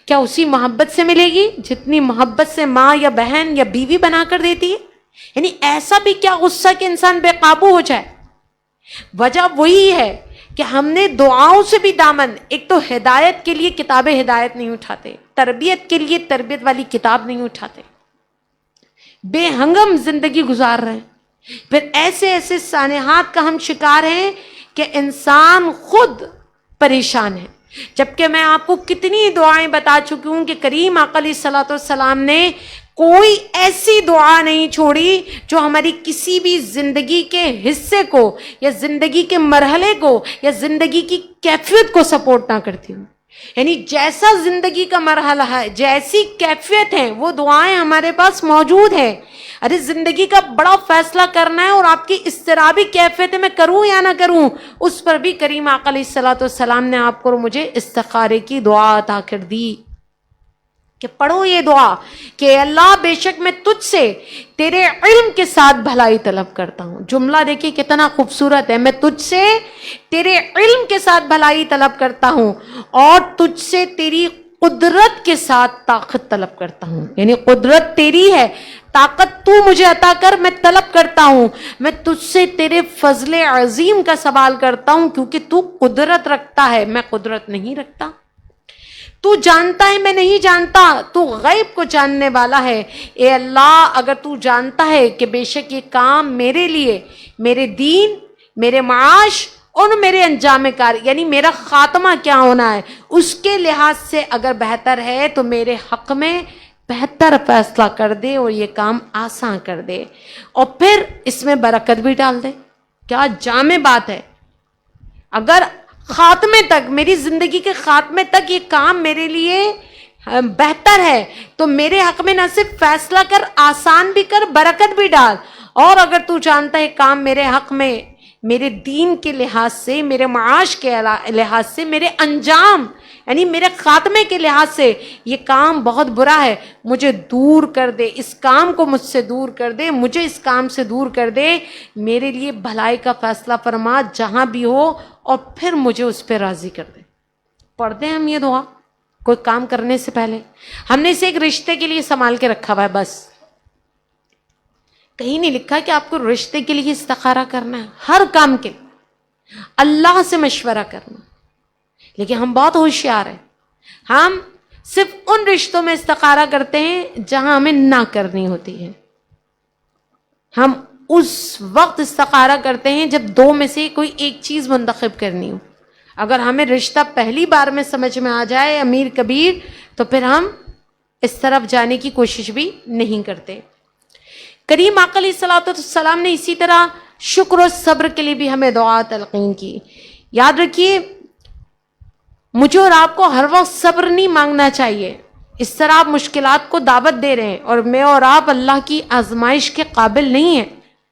Speaker 1: کیا اسی محبت سے ملے گی جتنی محبت سے ماں یا بہن یا بیوی بنا کر دیتی ہے؟ یعنی ایسا بھی کیا غصہ کہ انسان بے قابو ہو جائے؟ وجہ وہی ہے کہ ہم نے دعاؤں سے بھی دامن، ایک تو ہدایت کے لیے کتاب ہدایت نہیں اٹھاتے، تربیت کے لیے تربیت والی کتاب نہیں اٹھاتے، بے ہنگم زندگی گزار رہے ہیں، پھر ایسے ایسے سانحات کا ہم شکار ہیں کہ انسان خود پریشان ہے۔ جبکہ میں آپ کو کتنی دعائیں بتا چکی ہوں کہ کریم آقا علیہ الصلوۃ والسلام نے کوئی ایسی دعا نہیں چھوڑی جو ہماری کسی بھی زندگی کے حصے کو یا زندگی کے مرحلے کو یا زندگی کی کیفیت کو سپورٹ نہ کرتی ہوں۔ یعنی جیسا زندگی کا مرحلہ ہے، جیسی کیفیت ہے، وہ دعائیں ہمارے پاس موجود ہیں۔ ارے زندگی کا بڑا فیصلہ کرنا ہے اور آپ کی اضطرابی کیفیت ہے، میں کروں یا نہ کروں، اس پر بھی کریم آقا علیہ الصلوۃ والسلام نے آپ کو اور مجھے استخارے کی دعا عطا کر دی کہ پڑھو یہ دعا کہ اللہ بے شک میں تجھ سے تیرے علم کے ساتھ بھلائی طلب کرتا ہوں۔ جملہ دیکھیں کتنا خوبصورت ہے، میں تجھ سے تیرے علم کے ساتھ بھلائی طلب کرتا ہوں اور تجھ سے تیری قدرت کے ساتھ طاقت طلب کرتا ہوں۔ یعنی قدرت تیری ہے، طاقت تو مجھے عطا کر، میں طلب کرتا ہوں۔ میں تجھ سے تیرے فضل عظیم کا سوال کرتا ہوں کیونکہ تو قدرت رکھتا ہے، میں قدرت نہیں رکھتا۔ تو جانتا ہے، میں نہیں جانتا، تو غیب کو جاننے والا ہے۔ اے اللہ اگر تو جانتا ہے کہ بے شک یہ کام میرے لیے، میرے دین، میرے معاش اور میرے انجام کار یعنی میرا خاتمہ کیا ہونا ہے اس کے لحاظ سے اگر بہتر ہے تو میرے حق میں بہتر فیصلہ کر دے اور یہ کام آسان کر دے اور پھر اس میں برکت بھی ڈال دے۔ کیا جامع بات ہے! اگر خاتمے تک، میری زندگی کے خاتمے تک یہ کام میرے لیے بہتر ہے تو میرے حق میں نہ صرف فیصلہ کر، آسان بھی کر، برکت بھی ڈال، اور اگر تو جانتا ہے کام میرے حق میں، میرے دین کے لحاظ سے، میرے معاش کے لحاظ سے، میرے انجام یعنی میرے خاتمے کے لحاظ سے یہ کام بہت برا ہے، مجھے دور کر دے، اس کام کو مجھ سے دور کر دے، مجھے اس کام سے دور کر دے، میرے لیے بھلائی کا فیصلہ فرما جہاں بھی ہو اور پھر مجھے اس پہ راضی کر دے۔ پڑھتے ہیں ہم یہ دعا کوئی کام کرنے سے پہلے، ہم نے اسے ایک رشتے کے لیے سنبھال کے رکھا ہوا ہے، بس کہیں نہیں لکھا کہ آپ کو رشتے کے لیے استخارہ کرنا ہے، ہر کام کے لیے اللہ سے مشورہ کرنا۔ لیکن ہم بہت ہوشیار ہیں، ہم صرف ان رشتوں میں استخارہ کرتے ہیں جہاں ہمیں نہ کرنی ہوتی ہے۔ ہم اس وقت استخارہ کرتے ہیں جب دو میں سے کوئی ایک چیز منتخب کرنی ہو۔ اگر ہمیں رشتہ پہلی بار میں سمجھ میں آ جائے امیر کبیر تو پھر ہم اس طرف جانے کی کوشش بھی نہیں کرتے۔ کریم آقا علیہ الصلوۃ والسلام نے اسی طرح شکر و صبر کے لیے بھی ہمیں دعا تلقین کی۔ یاد رکھیے مجھے اور آپ کو ہر وقت صبر نہیں مانگنا چاہیے، اس طرح آپ مشکلات کو دعوت دے رہے ہیں اور میں اور آپ اللہ کی آزمائش کے قابل نہیں ہیں،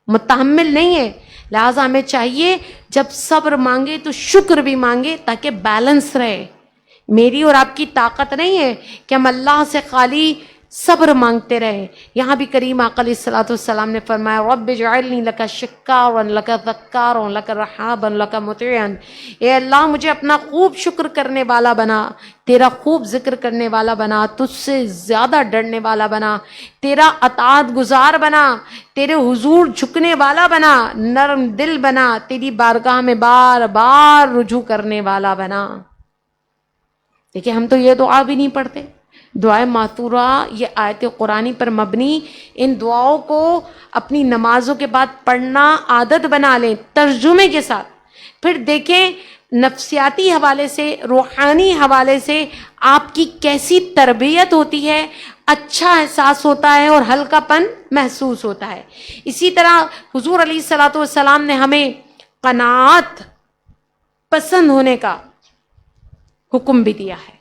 Speaker 1: متحمل نہیں ہیں، لہٰذا ہمیں چاہیے جب صبر مانگے تو شکر بھی مانگے تاکہ بیلنس رہے۔ میری اور آپ کی طاقت نہیں ہے کہ ہم اللہ سے خالی صبر مانگتے رہے۔ یہاں بھی کریم آقا علیہ الصلوۃ والسلام نے فرمایا رب اجعلنی لک شکارا لک ذکارا لک رحابا لک مطیعا، اے اللہ مجھے اپنا خوب شکر کرنے والا بنا، تیرا خوب ذکر کرنے والا بنا، تجھ سے زیادہ ڈرنے والا بنا، تیرا اطاعت گزار بنا، تیرے حضور جھکنے والا بنا، نرم دل بنا، تیری بارگاہ میں بار بار رجوع کرنے والا بنا۔ دیکھیں ہم تو یہ دعا بھی نہیں پڑھتے۔ دعائے ماثورہ یہ آیت قرآنی پر مبنی ان دعاؤں کو اپنی نمازوں کے بعد پڑھنا عادت بنا لیں ترجمے کے ساتھ۔ پھر دیکھیں نفسیاتی حوالے سے، روحانی حوالے سے آپ کی کیسی تربیت ہوتی ہے، اچھا احساس ہوتا ہے اور ہلکا پن محسوس ہوتا ہے۔ اسی طرح حضور علیہ الصلوۃ والسلام نے ہمیں قناعت پسند ہونے کا حکم بھی دیا ہے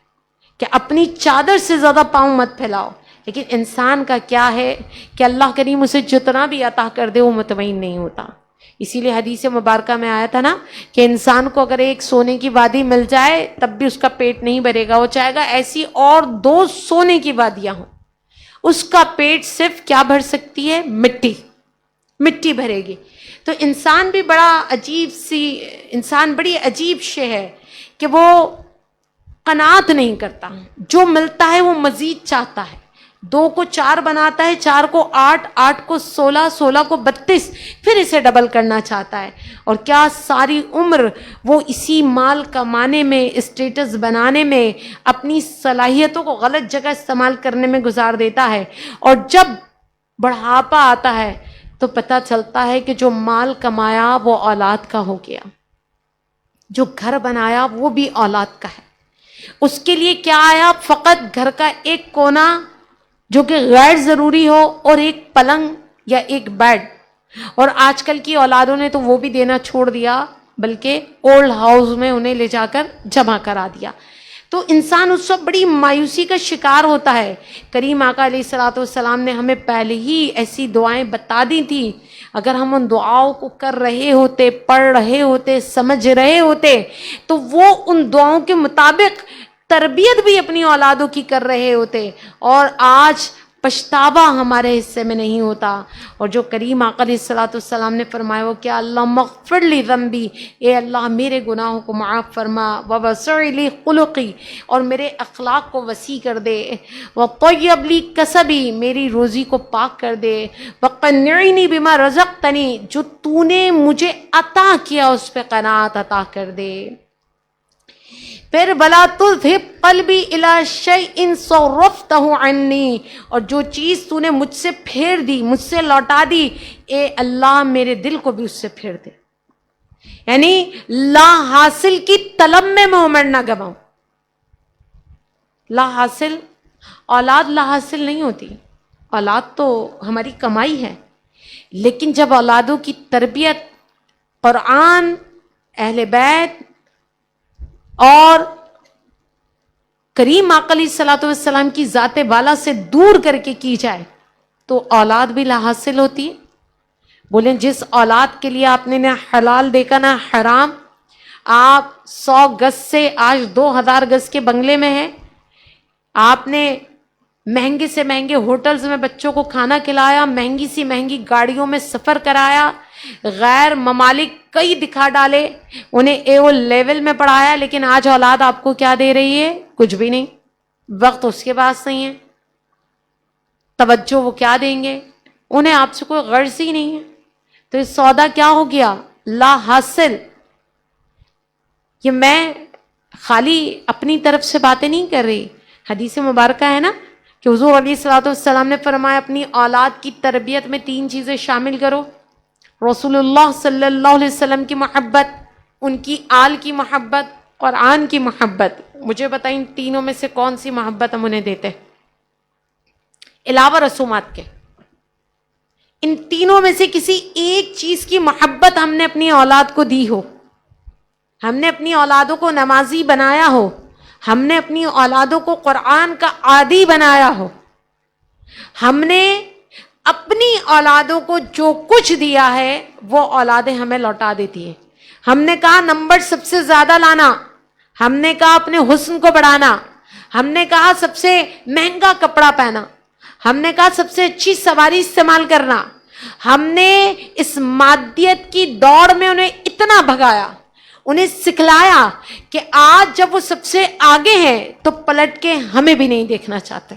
Speaker 1: کہ اپنی چادر سے زیادہ پاؤں مت پھیلاؤ۔ لیکن انسان کا کیا ہے کہ اللہ کریم اسے جتنا بھی عطا کر دے وہ مطمئن نہیں ہوتا۔ اسی لیے حدیث مبارکہ میں آیا تھا نا کہ انسان کو اگر ایک سونے کی وادی مل جائے تب بھی اس کا پیٹ نہیں بھرے گا، وہ چاہے گا ایسی اور 2 سونے کی وادیاں ہوں، اس کا پیٹ صرف کیا بھر سکتی ہے؟ مٹی بھرے گی۔ تو انسان بھی انسان بڑی عجیب شے ہے کہ وہ قناعت نہیں کرتا، جو ملتا ہے وہ مزید چاہتا ہے۔ 2 کو 4 بناتا ہے، 4 کو 8، 8 کو 16، 16 کو 32، پھر اسے ڈبل کرنا چاہتا ہے، اور کیا ساری عمر وہ اسی مال کمانے میں، اسٹیٹس بنانے میں، اپنی صلاحیتوں کو غلط جگہ استعمال کرنے میں گزار دیتا ہے، اور جب بڑھاپا آتا ہے تو پتہ چلتا ہے کہ جو مال کمایا وہ اولاد کا ہو گیا، جو گھر بنایا وہ بھی اولاد کا ہے۔ اس کے لیے کیا آیا؟ فقط گھر کا ایک کونا جو کہ غیر ضروری ہو، اور ایک پلنگ یا ایک بیڈ، اور آج کل کی اولادوں نے تو وہ بھی دینا چھوڑ دیا، بلکہ اولڈ ہاؤس میں انہیں لے جا کر جمع کرا دیا۔ تو انسان اس وقت بڑی مایوسی کا شکار ہوتا ہے۔ کریم آقا علیہ الصلوۃ والسلام نے ہمیں پہلے ہی ایسی دعائیں بتا دی تھی، اگر ہم ان دعاؤں کو کر رہے ہوتے، پڑھ رہے ہوتے، سمجھ رہے ہوتے، تو وہ ان دعاؤں کے مطابق تربیت بھی اپنی اولادوں کی کر رہے ہوتے، اور آج پچھتاوا ہمارے حصے میں نہیں ہوتا۔ اور جو کریم آقا علیہ الصلوۃ والسلام نے فرمایا وہ کیا؟ اللہم اغفر لی ذنبی، اے اللہ میرے گناہوں کو معاف فرما، ووسع لی خلقی، اور میرے اخلاق کو وسیع کر دے، وطیب لی کسبی، میری روزی کو پاک کر دے، وقنعنی بما رزقتنی، جو تو نے مجھے عطا کیا اس پہ قناعت عطا کر دے۔ پھر ولا تذہب قلبی الی شیء صرفتہ عنی، اور جو چیز تو نے مجھ سے پھیر دی، مجھ سے لوٹا دی، اے اللہ میرے دل کو بھی اس سے پھیر دے۔ یعنی لا حاصل کی طلب میں عمر نہ گواؤں۔ لا حاصل، اولاد لا حاصل نہیں ہوتی، اولاد تو ہماری کمائی ہے، لیکن جب اولادوں کی تربیت قرآن، اہل بیت اور کریم آقا علیہ الصلوۃ والسلام کی ذات والا سے دور کر کے کی جائے تو اولاد بھی لا حاصل ہوتی ہے۔ بولیں جس اولاد کے لیے آپ نے نہ حلال دیکھا نہ حرام، آپ 100 گز سے آج 2000 گز کے بنگلے میں ہیں، آپ نے مہنگے سے مہنگے ہوٹلز میں بچوں کو کھانا کھلایا، مہنگی سی مہنگی گاڑیوں میں سفر کرایا، غیر ممالک کئی دکھا ڈالے، انہیں ایو لیول میں پڑھایا، لیکن آج اولاد آپ کو کیا دے رہی ہے؟ کچھ بھی نہیں۔ وقت اس کے پاس نہیں ہے، توجہ وہ کیا دیں گے؟ انہیں آپ سے کوئی غرض ہی نہیں ہے۔ تو یہ سودا کیا ہو گیا؟ لا حاصل۔ یہ میں خالی اپنی طرف سے باتیں نہیں کر رہی، حدیث مبارکہ ہے نا کہ حضور علیہ الصلوۃ والسلام نے فرمایا اپنی اولاد کی تربیت میں 3 چیزیں شامل کرو، رسول اللہ صلی اللہ علیہ وسلم کی محبت، ان کی آل کی محبت، قرآن کی محبت۔ مجھے بتائیں ان تینوں میں سے کون سی محبت ہم انہیں دیتے علاوہ رسومات کے؟ ان تینوں میں سے کسی ایک چیز کی محبت ہم نے اپنی اولاد کو دی ہو، ہم نے اپنی اولادوں کو نمازی بنایا ہو، ہم نے اپنی اولادوں کو قرآن کا عادی بنایا ہو، ہم نے اپنی اولادوں کو جو کچھ دیا ہے وہ اولادیں ہمیں لوٹا دیتی ہیں۔ ہم نے کہا نمبر سب سے زیادہ لانا، ہم نے کہا اپنے حسن کو بڑھانا، ہم نے کہا سب سے مہنگا کپڑا پہنا، ہم نے کہا سب سے اچھی سواری استعمال کرنا، ہم نے اس مادیت کی دوڑ میں انہیں اتنا بھگایا، انہیں سکھلایا کہ آج جب وہ سب سے آگے ہیں تو پلٹ کے ہمیں بھی نہیں دیکھنا چاہتے،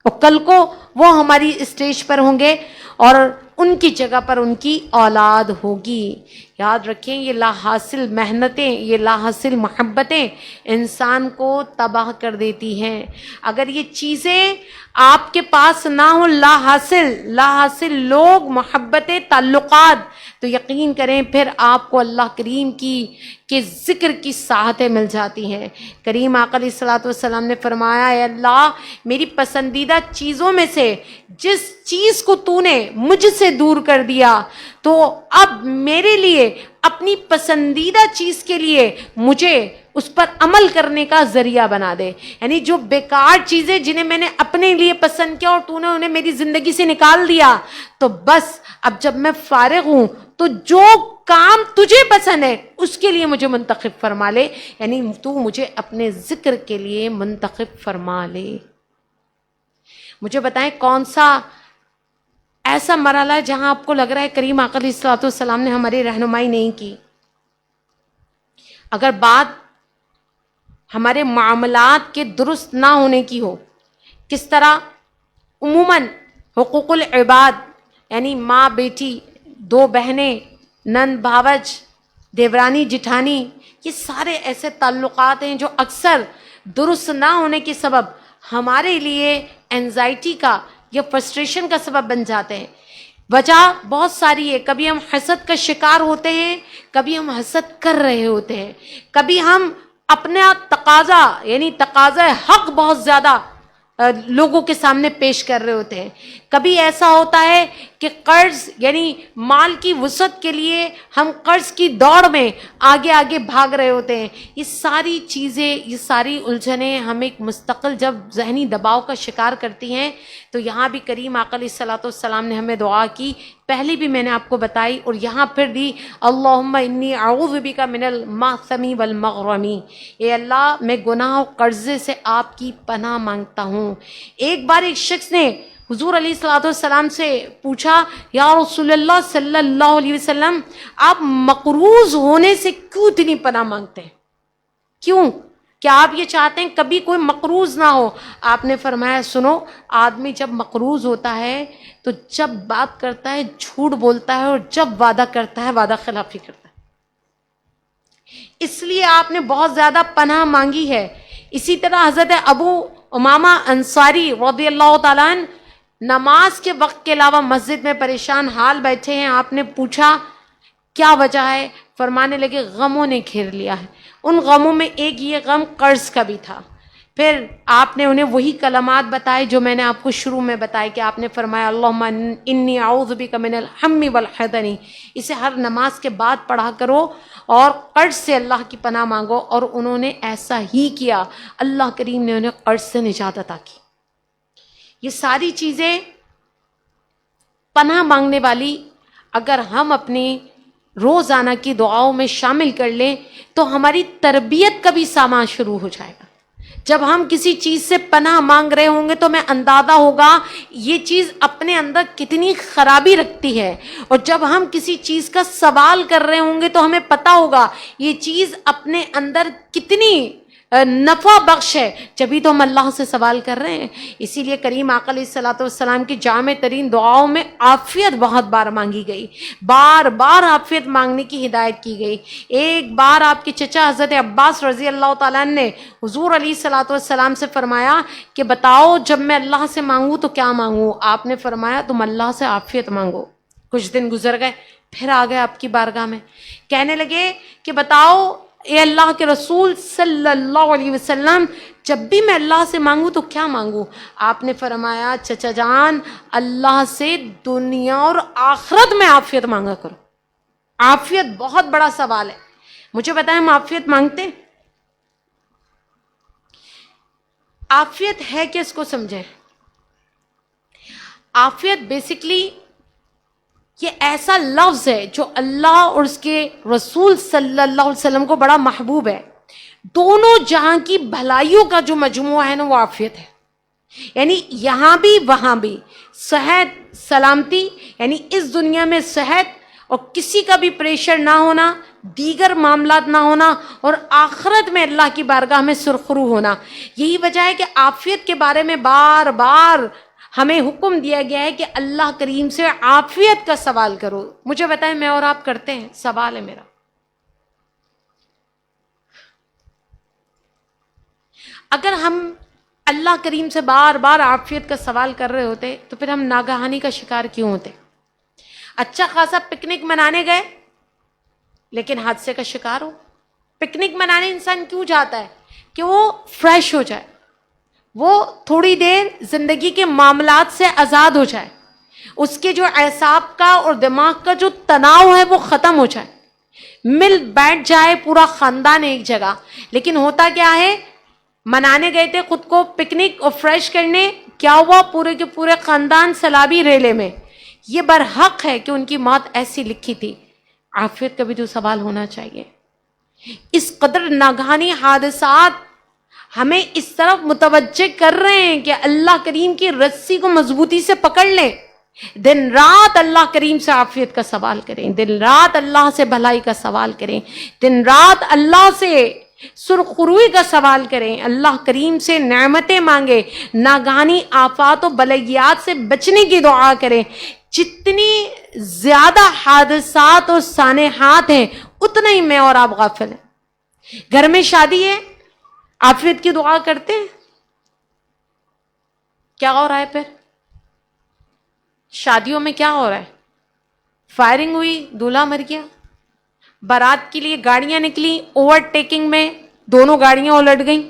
Speaker 1: اور کل کو وہ ہماری اسٹیج پر ہوں گے اور ان کی جگہ پر ان کی اولاد ہوگی۔ یاد رکھیں یہ لا حاصل محنتیں، یہ لا حاصل محبتیں انسان کو تباہ کر دیتی ہیں۔ اگر یہ چیزیں آپ کے پاس نہ ہوں، لا حاصل لوگ، محبتیں، تعلقات، تو یقین کریں پھر آپ کو اللہ کریم کے ذکر کی ساعتیں مل جاتی ہیں۔ کریم آقا علیہ الصلوۃ والسلام نے فرمایا اے اللہ میری پسندیدہ چیزوں میں سے جس چیز کو تو نے مجھ سے دور کر دیا، تو اب میرے لیے اپنی پسندیدہ چیز کے لیے مجھے اس پر عمل کرنے کا ذریعہ بنا دے. یعنی جو بیکار چیزیں جنہیں میں نے اپنے لیے پسند کیا اور تو نے انہیں میری زندگی سے نکال دیا, تو بس اب جب میں فارغ ہوں تو جو کام تجھے پسند ہے اس کے لیے مجھے منتخب فرما لے. یعنی تو مجھے اپنے ذکر کے لیے منتخب فرما لے. مجھے بتائیں کون سا ایسا مرحلہ ہے جہاں آپ کو لگ رہا ہے کریم آقا علیہ الصلوۃ والسلام نے ہماری رہنمائی نہیں کی؟ اگر بات ہمارے معاملات کے درست نہ ہونے کی ہو, کس طرح عموماً حقوق العباد یعنی ماں بیٹی, دو بہنیں, نند بھاوج, دیورانی جٹھانی, یہ سارے ایسے تعلقات ہیں جو اکثر درست نہ ہونے کے سبب ہمارے لیے اینزائٹی کا یا فرسٹریشن کا سبب بن جاتے ہیں. وجہ بہت ساری ہے. کبھی ہم حسد کا شکار ہوتے ہیں, کبھی ہم حسد کر رہے ہوتے ہیں, کبھی ہم اپنا تقاضا یعنی تقاضا حق بہت زیادہ لوگوں کے سامنے پیش کر رہے ہوتے ہیں. کبھی ایسا ہوتا ہے کہ قرض یعنی مال کی وسعت کے لیے ہم قرض کی دوڑ میں آگے آگے بھاگ رہے ہوتے ہیں. یہ ساری چیزیں, یہ ساری الجھنیں ہمیں ایک مستقل جب ذہنی دباؤ کا شکار کرتی ہیں, تو یہاں بھی کریم آقا علیہ الصلوۃ والسلام نے ہمیں دعا کی. پہلی بھی میں نے آپ کو بتائی اور یہاں پھر دی, اللہم انی اعوذ بک من المأثم والمغرم. اے اللہ میں گناہ و قرضے سے آپ کی پناہ مانگتا ہوں. ایک بار ایک شخص نے حضور علیہ الصلوۃ والسلام سے پوچھا, یا رسول اللہ صلی اللہ علیہ وسلم, آپ مقروض ہونے سے کیوں اتنی پناہ مانگتے ہیں؟ کیوں؟ کیا آپ یہ چاہتے ہیں کبھی کوئی مقروض نہ ہو؟ آپ نے فرمایا سنو, آدمی جب مقروض ہوتا ہے تو جب بات کرتا ہے جھوٹ بولتا ہے, اور جب وعدہ کرتا ہے وعدہ خلافی کرتا ہے. اس لیے آپ نے بہت زیادہ پناہ مانگی ہے. اسی طرح حضرت ابو امامہ انصاری رضی اللہ تعالیٰ عنہ نماز کے وقت کے علاوہ مسجد میں پریشان حال بیٹھے ہیں. آپ نے پوچھا کیا وجہ ہے؟ فرمانے لگے غموں نے گھیر لیا ہے. ان غموں میں ایک یہ غم قرض کا بھی تھا. پھر آپ نے انہیں وہی کلمات بتائے جو میں نے آپ کو شروع میں بتائے کہ آپ نے فرمایا اللہم انی اعوذ بک من الہم والحزن. اسے ہر نماز کے بعد پڑھا کرو اور قرض سے اللہ کی پناہ مانگو. اور انہوں نے ایسا ہی کیا, اللہ کریم نے انہیں قرض سے نجات عطا کی. یہ ساری چیزیں پناہ مانگنے والی اگر ہم اپنی روزانہ کی دعاؤں میں شامل کر لیں تو ہماری تربیت کا بھی سامان شروع ہو جائے گا. جب ہم کسی چیز سے پناہ مانگ رہے ہوں گے تو ہمیں اندازہ ہوگا یہ چیز اپنے اندر کتنی خرابی رکھتی ہے, اور جب ہم کسی چیز کا سوال کر رہے ہوں گے تو ہمیں پتہ ہوگا یہ چیز اپنے اندر کتنی نفع بخش ہے, جبھی تو ہم اللہ سے سوال کر رہے ہیں. اسی لیے کریم آقا علیہ الصلوۃ والسلام کی جامع ترین دعاؤں میں عافیت بہت بار مانگی گئی, بار بار عافیت مانگنے کی ہدایت کی گئی. ایک بار آپ کے چچا حضرت عباس رضی اللہ تعالیٰ عنہ نے حضور علیہ الصلوۃ والسلام سے فرمایا کہ بتاؤ جب میں اللہ سے مانگوں تو کیا مانگوں؟ آپ نے فرمایا تم اللہ سے عافیت مانگو. کچھ دن گزر گئے, پھر آ گئے آپ کی بارگاہ میں, کہنے لگے کہ بتاؤ اے اللہ کے رسول صلی اللہ علیہ وسلم, جب بھی میں اللہ سے مانگوں تو کیا مانگوں؟ آپ نے فرمایا چچا جان اللہ سے دنیا اور آخرت میں عافیت مانگا کرو. عافیت بہت بڑا سوال ہے. مجھے بتائیں ہم عافیت مانگتے ہیں؟ عافیت ہے کہ اس کو سمجھیں. عافیت بیسکلی یہ ایسا لفظ ہے جو اللہ اور اس کے رسول صلی اللہ علیہ وسلم کو بڑا محبوب ہے. دونوں جہاں کی بھلائیوں کا جو مجموعہ ہے نا وہ عافیت ہے. یعنی یہاں بھی وہاں بھی صحت سلامتی, یعنی اس دنیا میں صحت اور کسی کا بھی پریشر نہ ہونا, دیگر معاملات نہ ہونا, اور آخرت میں اللہ کی بارگاہ میں سرخرو ہونا. یہی وجہ ہے کہ عافیت کے بارے میں بار بار ہمیں حکم دیا گیا ہے کہ اللہ کریم سے عافیت کا سوال کرو. مجھے بتائیں میں اور آپ کرتے ہیں؟ سوال ہے میرا. اگر ہم اللہ کریم سے بار بار عافیت کا سوال کر رہے ہوتے تو پھر ہم ناگہانی کا شکار کیوں ہوتے؟ اچھا خاصا پکنک منانے گئے لیکن حادثے کا شکار ہو. پکنک منانے انسان کیوں جاتا ہے؟ کہ وہ فریش ہو جائے, وہ تھوڑی دیر زندگی کے معاملات سے آزاد ہو جائے, اس کے جو اعصاب کا اور دماغ کا جو تناؤ ہے وہ ختم ہو جائے. مل بیٹھ جائے پورا خاندان ایک جگہ. لیکن ہوتا کیا ہے, منانے گئے تھے خود کو پکنک اور فریش کرنے, کیا ہوا, پورے کے پورے خاندان سیلابی ریلے میں. یہ برحق ہے کہ ان کی موت ایسی لکھی تھی. عافیت کا بھی تو سوال ہونا چاہیے. اس قدر ناگہانی حادثات ہمیں اس طرف متوجہ کر رہے ہیں کہ اللہ کریم کی رسی کو مضبوطی سے پکڑ لیں. دن رات اللہ کریم سے عافیت کا سوال کریں, دن رات اللہ سے بھلائی کا سوال کریں, دن رات اللہ سے سرخروئی کا سوال کریں, اللہ کریم سے نعمتیں مانگیں, ناگہانی آفات و بلیات سے بچنے کی دعا کریں. جتنی زیادہ حادثات اور سانحات ہیں اتنا ہی میں اور آپ غافل ہیں. گھر میں شادی ہے, عافیت کی دعا کرتے ہیں, کیا ہو رہا ہے پھر؟ شادیوں میں کیا ہو رہا ہے؟ فائرنگ ہوئی, دولہا مر گیا. بارات کے لیے گاڑیاں نکلی, اوور ٹیکنگ میں دونوں گاڑیاں الٹ گئیں,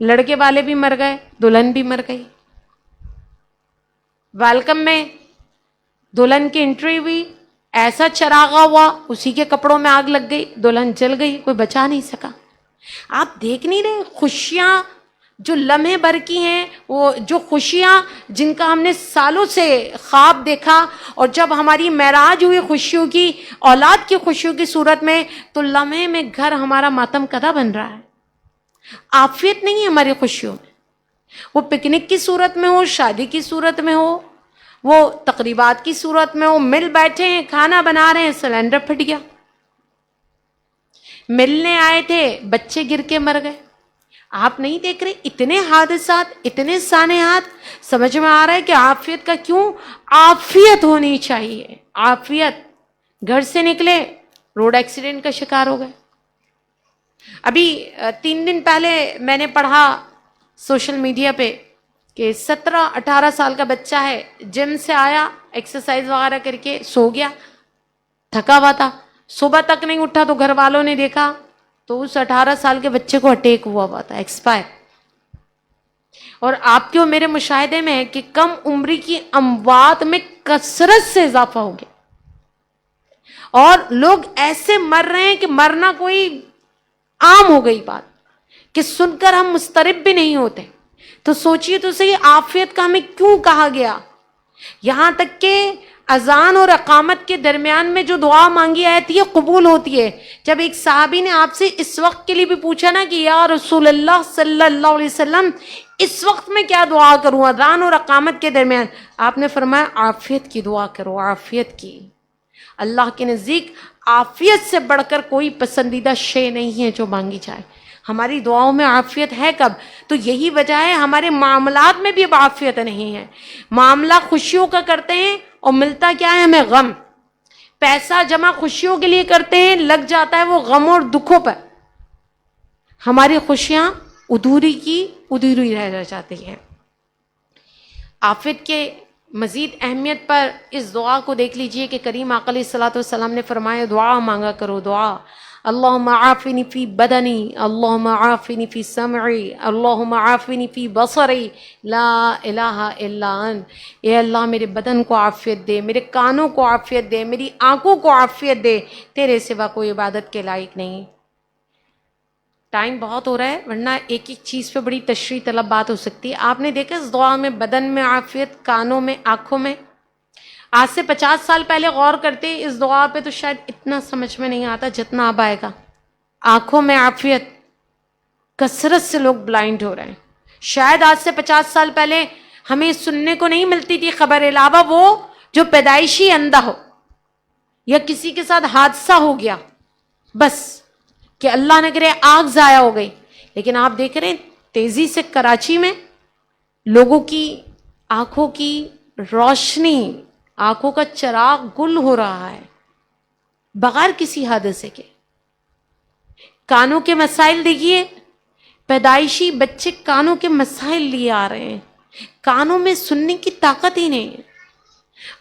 Speaker 1: لڑکے والے بھی مر گئے, دلہن بھی مر گئی. ویلکم میں دلہن کی انٹری ہوئی, ایسا چراغا ہوا, اسی کے کپڑوں میں آگ لگ گئی, دلہن جل گئی, کوئی بچا نہیں سکا. آپ دیکھ نہیں رہے خوشیاں جو لمحے بھر کی ہیں, وہ جو خوشیاں جن کا ہم نے سالوں سے خواب دیکھا, اور جب ہماری معراج ہوئی خوشیوں کی, اولاد کی خوشیوں کی صورت میں, تو لمحے میں گھر ہمارا ماتم کدہ بن رہا ہے. عافیت نہیں ہے ہماری خوشیوں میں. وہ پکنک کی صورت میں ہو, شادی کی صورت میں ہو, وہ تقریبات کی صورت میں ہو, مل بیٹھے ہیں, کھانا بنا رہے ہیں, سلنڈر پھٹ گیا. ملنے آئے تھے, بچے گر کے مر گئے. آپ نہیں دیکھ رہے اتنے حادثات, اتنے سانحات؟ سمجھ میں آ رہا ہے کہ عافیت کا کیوں عافیت ہونی چاہیے. عافیت. گھر سے نکلے, روڈ ایکسیڈنٹ کا شکار ہو گئے. ابھی 3 دن پہلے میں نے پڑھا سوشل میڈیا پہ کہ 17-18 سال کا بچہ ہے, جم سے آیا, ایکسرسائز وغیرہ کر کے سو گیا, تھکا ہوا تھا, صبح تک نہیں اٹھا تو گھر والوں نے دیکھا تو اس 18 سال کے بچے کو اٹیک ہوا تھا, ایکسپائر. اور آپ کے اور میرے مشاہدے میں ہے کہ کم عمری کی اموات میں کثرت سے اضافہ ہو گیا, اور لوگ ایسے مر رہے ہیں کہ مرنا کوئی عام ہو گئی بات, کہ سن کر ہم مضطرب بھی نہیں ہوتے. تو سوچئے تو صحیح, عافیت کا ہمیں کیوں کہا گیا؟ یہاں تک کہ اذان اور اقامت کے درمیان میں جو دعا مانگی آتی ہے قبول ہوتی ہے. جب ایک صحابی نے آپ سے اس وقت کے لیے بھی پوچھا نا کہ یا رسول اللہ صلی اللہ علیہ وسلم اس وقت میں کیا دعا کروں اذان اور اقامت کے درمیان, آپ نے فرمایا عافیت کی دعا کرو, عافیت کی. اللہ کے نزدیک عافیت سے بڑھ کر کوئی پسندیدہ شے نہیں ہے جو مانگی جائے. ہماری دعاؤں میں عافیت ہے کب؟ تو یہی وجہ ہے ہمارے معاملات میں بھی اب عافیت نہیں ہے. معاملہ خوشیوں کا کرتے ہیں اور ملتا کیا ہے ہمیں؟ غم. پیسہ جمع خوشیوں کے لیے کرتے ہیں, لگ جاتا ہے وہ غموں اور دکھوں پر. ہماری خوشیاں ادھوری کی ادھوری رہ جاتی ہیں. عافیت کے مزید اہمیت پر اس دعا کو دیکھ لیجئے کہ کریم آقا علیہ الصلوۃ والسلام نے فرمایا دعا مانگا کرو, دعا. اللہم عافنی فی بدنی, اللہم عافنی فی سمعی, اللہم عافنی فی بصری, لا الہ الا انت. اے اللہ میرے بدن کو عافیت دے, میرے کانوں کو عافیت دے, میری آنکھوں کو عافیت دے, تیرے سوا کوئی عبادت کے لائق نہیں. ٹائم بہت ہو رہا ہے ورنہ ایک ایک چیز پہ بڑی تشریح طلب بات ہو سکتی ہے. آپ نے دیکھا اس دعا میں بدن میں عافیت, کانوں میں, آنکھوں میں. آج سے 50 سال پہلے غور کرتے اس دعا پہ تو شاید اتنا سمجھ میں نہیں آتا جتنا اب آئے گا. آنکھوں میں عافیت, کثرت سے لوگ بلائنڈ ہو رہے ہیں. شاید آج سے 50 سال پہلے ہمیں سننے کو نہیں ملتی تھی خبر, علاوہ وہ جو پیدائشی اندھا ہو یا کسی کے ساتھ حادثہ ہو گیا, بس کہ اللہ نہ کرے آگ ضائع ہو گئی. لیکن آپ دیکھ رہے ہیں تیزی سے کراچی میں لوگوں کی آنکھوں کی روشنی, آنکھوں کا چراغ گل ہو رہا ہے بغیر کسی حادثے کے. کانوں کے مسائل دیکھیے, پیدائشی بچے کانوں کے مسائل لیے آ رہے ہیں, کانوں میں سننے کی طاقت ہی نہیں ہے.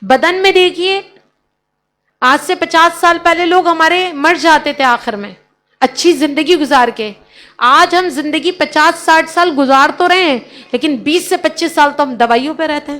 Speaker 1: بدن میں دیکھیے, آج سے 50 سال پہلے لوگ ہمارے مر جاتے تھے آخر میں اچھی زندگی گزار کے. آج ہم زندگی 50-60 سال گزار تو رہے ہیں لیکن 20 سے 25 سال تو ہم دوائیوں پہ رہتے ہیں.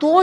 Speaker 1: 2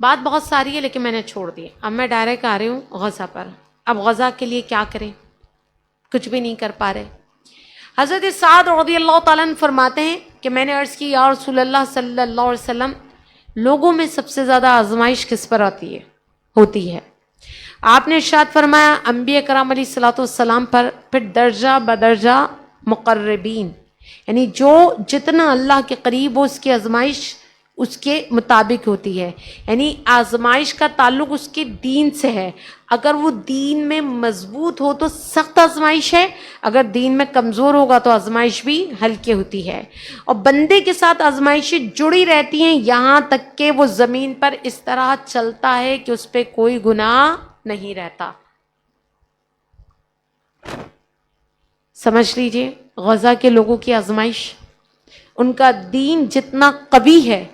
Speaker 1: بات بہت ساری ہے لیکن میں نے چھوڑ دی. اب میں ڈائریکٹ آ رہی ہوں غزہ پر. اب غزہ کے لیے کیا کریں؟ کچھ بھی نہیں کر پا رہے. حضرت سعد رضی اللہ تعالیٰ عنہ فرماتے ہیں کہ میں نے عرض کی یا رسول اللہ صلی اللہ علیہ وسلم، لوگوں میں سب سے زیادہ آزمائش کس پر ہوتی ہے؟ آپ نے ارشاد فرمایا انبیاء کرام علیہ الصلوۃ والسلام پر، پھر درجہ بدرجہ مقربین، یعنی جو جتنا اللہ کے قریب ہو اس کی آزمائش اس کے مطابق ہوتی ہے. یعنی آزمائش کا تعلق اس کے دین سے ہے. اگر وہ دین میں مضبوط ہو تو سخت آزمائش ہے، اگر دین میں کمزور ہوگا تو آزمائش بھی ہلکی ہوتی ہے. اور بندے کے ساتھ آزمائشیں جڑی رہتی ہیں یہاں تک کہ وہ زمین پر اس طرح چلتا ہے کہ اس پہ کوئی گناہ نہیں رہتا. سمجھ لیجئے غزہ کے لوگوں کی آزمائش، ان کا دین جتنا قوی ہے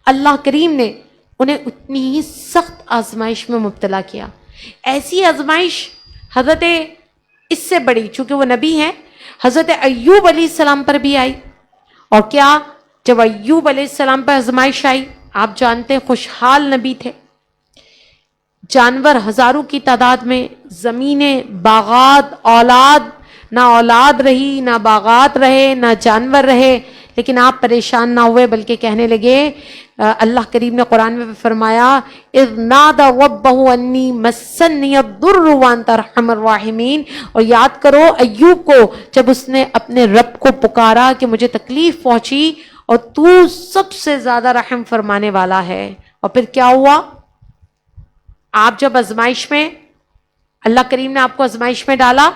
Speaker 1: اللہ کریم نے انہیں اتنی ہی سخت آزمائش میں مبتلا کیا. ایسی آزمائش حضرت اس سے بڑی، چونکہ وہ نبی ہیں، حضرت ایوب علیہ السلام پر بھی آئی. اور کیا جب ایوب علیہ السلام پر آزمائش آئی، آپ جانتے ہیں خوشحال نبی تھے، جانور ہزاروں کی تعداد میں، زمینیں، باغات، اولاد، نہ اولاد رہی، نہ باغات رہے، نہ جانور رہے، لیکن آپ پریشان نہ ہوئے بلکہ کہنے لگے، اللہ کریم نے قرآن میں فرمایا اذ نادى ربه انی مسنی الضر وانت ارحم الراحمین. اور یاد کرو ایوب کو جب اس نے اپنے رب کو پکارا کہ مجھے تکلیف پہنچی اور تو سب سے زیادہ رحم فرمانے والا ہے. اور پھر کیا ہوا؟ آپ جب آزمائش میں، اللہ کریم نے آپ کو آزمائش میں ڈالا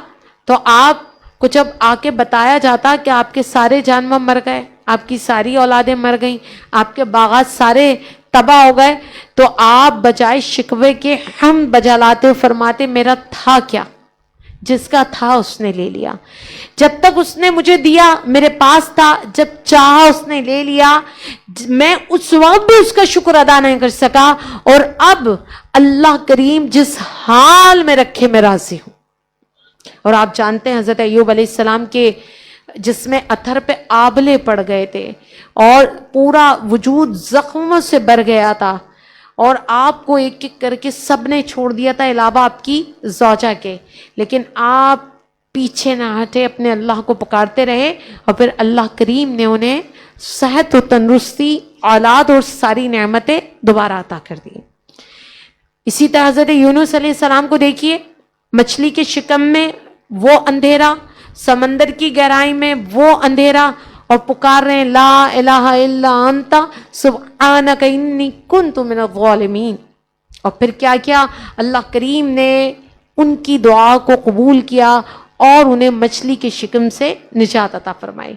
Speaker 1: تو آپ کو جب آ کے بتایا جاتا کہ آپ کے سارے جانور مر گئے، آپ کی ساری اولادیں مر گئیں، آپ کے باغات سارے تباہ ہو گئے، تو آپ بجائے شکوے کے حمد بجالاتے فرماتے میرا تھا کیا، جس کا تھا اس نے لے لیا. جب تک اس نے مجھے دیا میرے پاس تھا، جب چاہا اس نے لے لیا. میں اس وقت بھی اس کا شکر ادا نہیں کر سکا، اور اب اللہ کریم جس حال میں رکھے میں راضی ہوں. اور آپ جانتے ہیں حضرت ایوب علیہ السلام کے جس میں اتھر پہ آبلے پڑ گئے تھے اور پورا وجود زخموں سے بھر گیا تھا، اور آپ کو ایک ایک کر کے سب نے چھوڑ دیا تھا علاوہ آپ کی زوجہ کے، لیکن آپ پیچھے نہ ہٹے، اپنے اللہ کو پکارتے رہے، اور پھر اللہ کریم نے انہیں صحت و تندرستی، اولاد اور ساری نعمتیں دوبارہ عطا کر دی. اسی طرح حضرت یونس علیہ السلام کو دیکھیے، مچھلی کے شکم میں وہ اندھیرا، سمندر کی گہرائی میں وہ اندھیرا، اور پکار رہے ہیں لا الہ الا انت سبحانک انی کنت من الظالمین. اور پھر کیا کیا؟ اللہ کریم نے ان کی دعا کو قبول کیا اور انہیں مچھلی کے شکم سے نجات عطا فرمائی.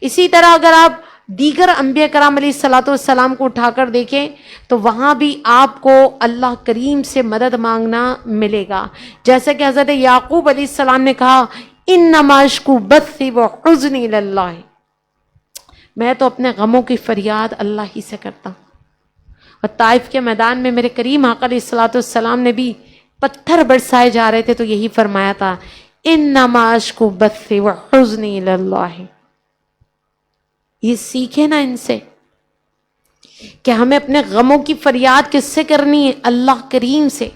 Speaker 1: اسی طرح اگر آپ دیگر انبیاء کرام علیہ الصلوۃ والسلام کو اٹھا کر دیکھیں تو وہاں بھی آپ کو اللہ کریم سے مدد مانگنا ملے گا. جیسا کہ حضرت یعقوب علیہ السلام نے کہا انما اشکو بثی وحزنی الی اللہ، میں تو اپنے غموں کی فریاد اللہ ہی سے کرتا ہوں. اور طائف کے میدان میں میرے کریم آقا علیہ الصلوۃ والسلام نے بھی پتھر برسائے جا رہے تھے تو یہی فرمایا تھا انما اشکو بثی وحزنی الی اللہ. یہ سیکھے نا ان سے کہ ہمیں اپنے غموں کی فریاد کس سے کرنی ہے؟ اللہ کریم سے.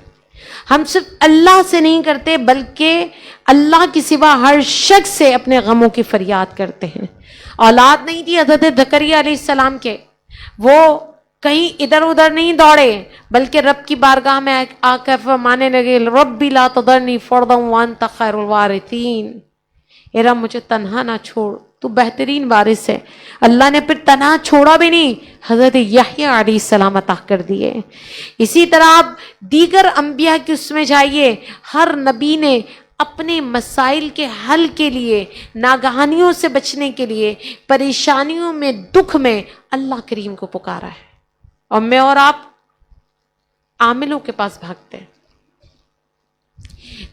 Speaker 1: ہم صرف اللہ سے نہیں کرتے بلکہ اللہ کی سوا ہر شخص سے اپنے غموں کی فریاد کرتے ہیں. اولاد نہیں تھی حضرت زکریا علیہ السلام کے، وہ کہیں ادھر ادھر نہیں دوڑے بلکہ رب کی بارگاہ میں آ کر فرمانے لگے ربی لا تذرنی فردا وانت خیر الوارثین، اے رب مجھے تنہا نہ چھوڑ، تو بہترین وارث ہے. اللہ نے پھر تنہا چھوڑا بھی نہیں، حضرت یحییٰ علیہ السلام عطا کر دیے. اسی طرح آپ دیگر انبیاء کی اس میں جائیے، ہر نبی نے اپنے مسائل کے حل کے لیے، ناگہانیوں سے بچنے کے لیے، پریشانیوں میں، دکھ میں اللہ کریم کو پکارا ہے. اور میں اور آپ عاملوں کے پاس بھاگتے ہیں،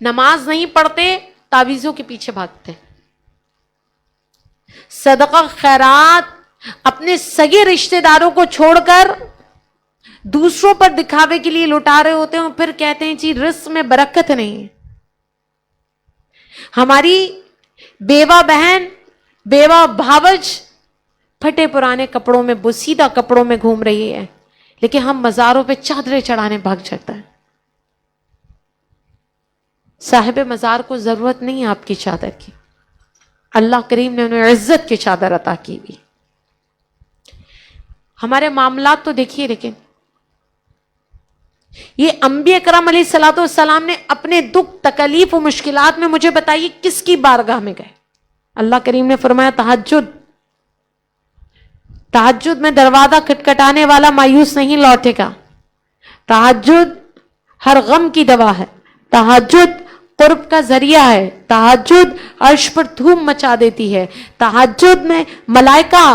Speaker 1: نماز نہیں پڑھتے، تعویذوں کے پیچھے بھاگتے ہیں، صدقہ خیرات اپنے سگے رشتہ داروں کو چھوڑ کر دوسروں پر دکھاوے کے لیے لٹا رہے ہوتے ہیں، اور پھر کہتے ہیں جی رزق میں برکت نہیں ہے. ہماری بیوہ بہن، بیوہ بھاوج پھٹے پرانے کپڑوں میں، بوسیدہ کپڑوں میں گھوم رہی ہے، لیکن ہم مزاروں پہ چادریں چڑھانے بھاگ جاتا ہے. صاحب مزار کو ضرورت نہیں ہے آپ کی چادر کی. اللہ کریم نے انہیں عزت کی چادر عطا کی ہوئی. ہمارے معاملات تو دیکھیے، لیکن یہ انبیاء کرام علیہ الصلوۃ والسلام نے اپنے دکھ تکلیف و مشکلات میں مجھے بتائیے کس کی بارگاہ میں گئے. اللہ کریم نے فرمایا تہجد میں دروازہ کھٹکھٹانے والا مایوس نہیں لوٹے گا. تہجد ہر غم کی دوا ہے. تہجد قرب کا ذریعہ ہے. تہجد عرش پر دھوم مچا دیتی ہے. تہجد میں ملائکہ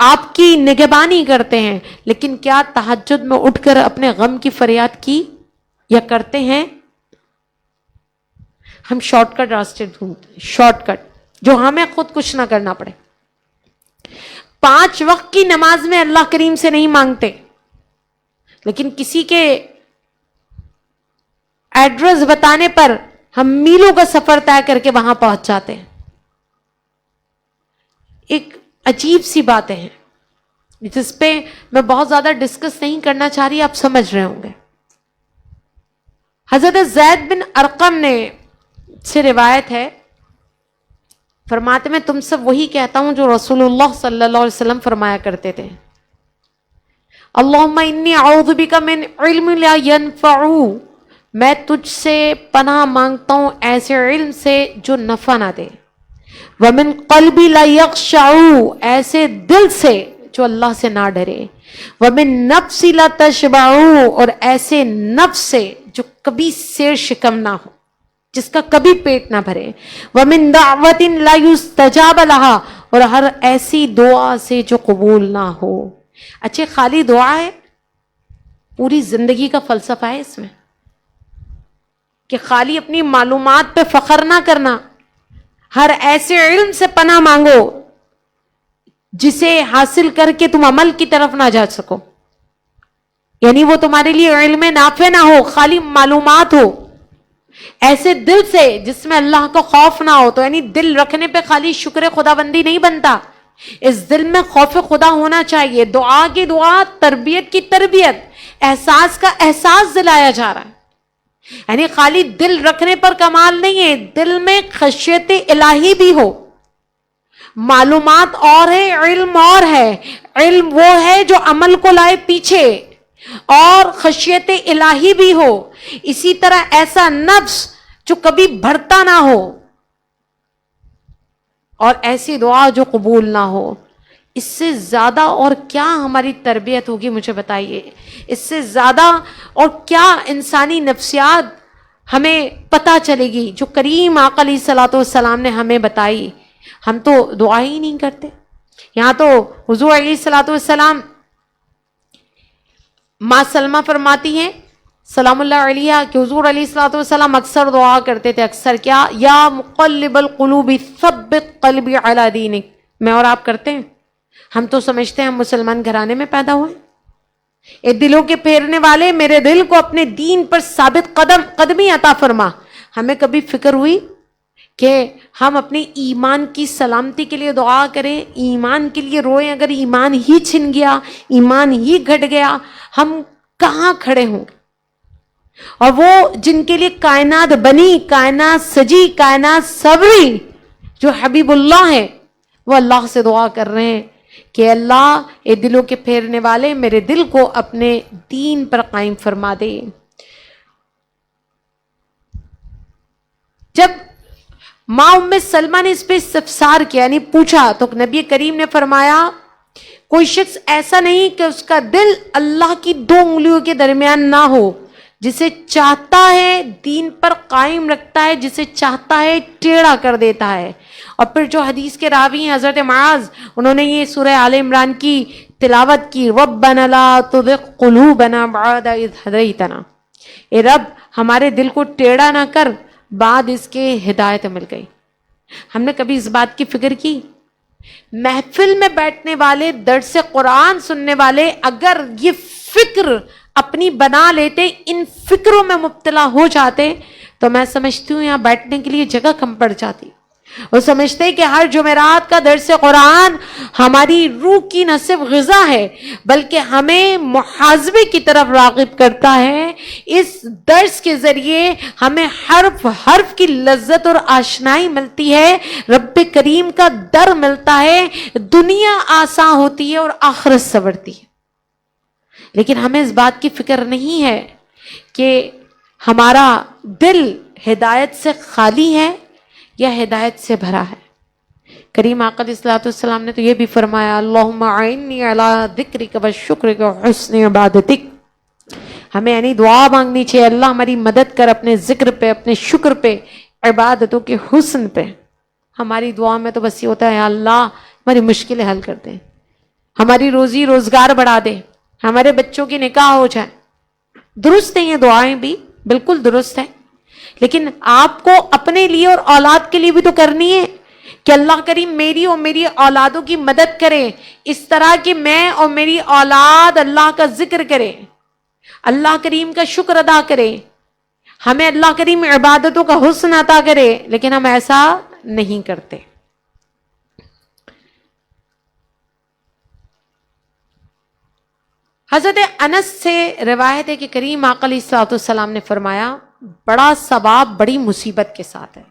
Speaker 1: آپ کی نگہبانی کرتے ہیں. لیکن کیا تہجد میں اٹھ کر اپنے غم کی فریاد کی یا کرتے ہیں؟ ہم شارٹ کٹ راستے ڈھونڈتے ہیں، شارٹ کٹ جو ہمیں خود کچھ نہ کرنا پڑے. 5 وقت کی نماز میں اللہ کریم سے نہیں مانگتے، لیکن کسی کے ایڈریس بتانے پر ہم میلوں کا سفر طے کر کے وہاں پہنچ جاتے ہیں. ایک عجیب سی باتیں ہیں جس پہ میں بہت زیادہ ڈسکس نہیں کرنا چاہ رہی، آپ سمجھ رہے ہوں گے. حضرت زید بن ارقم نے سے روایت ہے، فرماتے میں تم سے وہی کہتا ہوں جو رسول اللہ صلی اللہ علیہ وسلم فرمایا کرتے تھے، اللہم انی اعوذ بک من علم لا ینفع، میں تجھ سے پناہ مانگتا ہوں ایسے علم سے جو نفع نہ دے، ومن قلب لا یخشع، ایسے دل سے جو اللہ سے نہ ڈرے، ومن نفس لا تشبع، اور ایسے نفس سے جو کبھی سیر شکم نہ ہو، جس کا کبھی پیٹ نہ بھرے، ومن دعوت لا یستجاب لها، اور ہر ایسی دعا سے جو قبول نہ ہو. اچھے خالی دعا ہے؟ پوری زندگی کا فلسفہ ہے اس میں کہ خالی اپنی معلومات پہ فخر نہ کرنا. ہر ایسے علم سے پناہ مانگو جسے حاصل کر کے تم عمل کی طرف نہ جا سکو، یعنی وہ تمہارے لیے علم نافع نہ ہو، خالی معلومات ہو. ایسے دل سے جس میں اللہ کا خوف نہ ہو. تو یعنی دل رکھنے پہ خالی شکر خدا بندی نہیں بنتا، اس دل میں خوف خدا ہونا چاہیے. دعا کی دعا، تربیت کی تربیت، احساس کا احساس دلایا جا رہا ہے. یعنی خالی دل رکھنے پر کمال نہیں ہے، دل میں خشیت الہی بھی ہو. معلومات اور ہے، علم اور ہے. علم وہ ہے جو عمل کو لائے پیچھے، اور خشیت الہی بھی ہو. اسی طرح ایسا نفس جو کبھی بڑھتا نہ ہو، اور ایسی دعا جو قبول نہ ہو. اس سے زیادہ اور کیا ہماری تربیت ہوگی مجھے بتائیے؟ اس سے زیادہ اور کیا انسانی نفسیات ہمیں پتہ چلے گی جو کریم آقا علیہ الصلوۃ والسلام نے ہمیں بتائی؟ ہم تو دعا ہی نہیں کرتے. یہاں تو حضور علیہ الصلوۃ والسلام، ماں سلمہ فرماتی ہیں سلام اللہ علیہ کہ حضور علیہ الصلوۃ والسلام اکثر دعا کرتے تھے. اکثر کیا؟ یا مقلب القلوب ثبت قلبی علی دینک. میں اور آپ کرتے ہیں؟ ہم تو سمجھتے ہیں ہم مسلمان گھرانے میں پیدا ہوئے، اے دلوں کے پھیرنے والے، میرے دل کو اپنے دین پر ثابت قدمی عطا فرما. ہمیں کبھی فکر ہوئی کہ ہم اپنے ایمان کی سلامتی کے لیے دعا کریں، ایمان کے لیے روئیں؟ اگر ایمان ہی چھن گیا، ایمان ہی گھٹ گیا، ہم کہاں کھڑے ہوں گے؟ اور وہ جن کے لیے کائنات بنی، کائنات سجی، کائنات سبری، جو حبیب اللہ ہیں، وہ اللہ سے دعا کر رہے ہیں کہ اللہ اے دلوں کے پھیرنے والے، میرے دل کو اپنے دین پر قائم فرما دے. جب ماں ام سلمہ نے اس پہ استفسار کیا، یعنی پوچھا، تو نبی کریم نے فرمایا کوئی شخص ایسا نہیں کہ اس کا دل اللہ کی 2 انگلیوں کے درمیان نہ ہو. جسے چاہتا ہے دین پر قائم رکھتا ہے، جسے چاہتا ہے ٹیڑھا کر دیتا ہے. اور پھر جو حدیث کے راوی ہیں حضرت معاذ، انہوں نے یہ سورہ آل عمران کی تلاوت کی، ربنا لا تزغ قلوبنا بعد اذ ہدیتنا، اے رب ہمارے دل کو ٹیڑھا نہ کر، بعد اس کے ہدایت مل گئی. ہم نے کبھی اس بات کی فکر کی؟ محفل میں بیٹھنے والے، درس قرآن سننے والے اگر یہ فکر اپنی بنا لیتے، ان فکروں میں مبتلا ہو جاتے، تو میں سمجھتی ہوں یہاں بیٹھنے کے لیے جگہ کم پڑ جاتی. وہ سمجھتے کہ ہر جمعرات کا درس قرآن ہماری روح کی نہ صرف غذا ہے بلکہ ہمیں محاسبے کی طرف راغب کرتا ہے. اس درس کے ذریعے ہمیں حرف حرف کی لذت اور آشنائی ملتی ہے, رب کریم کا در ملتا ہے, دنیا آسان ہوتی ہے اور آخرت سنورتی ہے. لیکن ہمیں اس بات کی فکر نہیں ہے کہ ہمارا دل ہدایت سے خالی ہے یا ہدایت سے بھرا ہے. کریم آقا علیہ الصلوۃ والسلام نے تو یہ بھی فرمایا, اللہم اعنی علی ذکرک و شکرک و حسن عبادتک. ہمیں یعنی دعا مانگنی چاہیے, اللہ ہماری مدد کر اپنے ذکر پہ, اپنے شکر پہ, عبادتوں کے حسن پہ. ہماری دعا میں تو بس یہ ہوتا ہے, اللہ ہماری مشکلیں حل کر دیں, ہماری روزی روزگار بڑھا دے, ہمارے بچوں کی نکاح ہو جائے. درست ہیں یہ دعائیں بھی, بالکل درست ہے, لیکن آپ کو اپنے لیے اور اولاد کے لیے بھی تو کرنی ہے کہ اللہ کریم میری اور میری اولادوں کی مدد کرے, اس طرح کہ میں اور میری اولاد اللہ کا ذکر کرے, اللہ کریم کا شکر ادا کرے, ہمیں اللہ کریم عبادتوں کا حسن عطا کرے. لیکن ہم ایسا نہیں کرتے. حضرت انس سے روایت ہے کہ کریم آقا علیہ الصلوۃ والسلام نے فرمایا, بڑا ثواب بڑی مصیبت کے ساتھ ہے,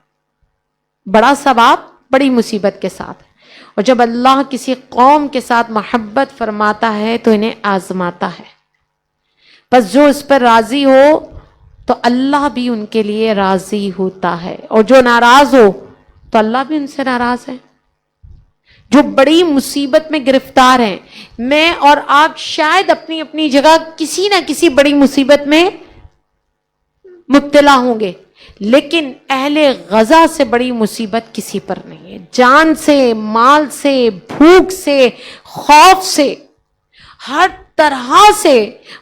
Speaker 1: بڑا ثواب بڑی مصیبت کے ساتھ ہے. اور جب اللہ کسی قوم کے ساتھ محبت فرماتا ہے تو انہیں آزماتا ہے, بس جو اس پر راضی ہو تو اللہ بھی ان کے لیے راضی ہوتا ہے, اور جو ناراض ہو تو اللہ بھی ان سے ناراض ہے. جو بڑی مصیبت میں گرفتار ہیں, میں اور آپ شاید اپنی اپنی جگہ کسی نہ کسی بڑی مصیبت میں مبتلا ہوں گے, لیکن اہل غزہ سے بڑی مصیبت کسی پر نہیں ہے. جان سے, مال سے, بھوک سے, خوف سے, ہر طرح سے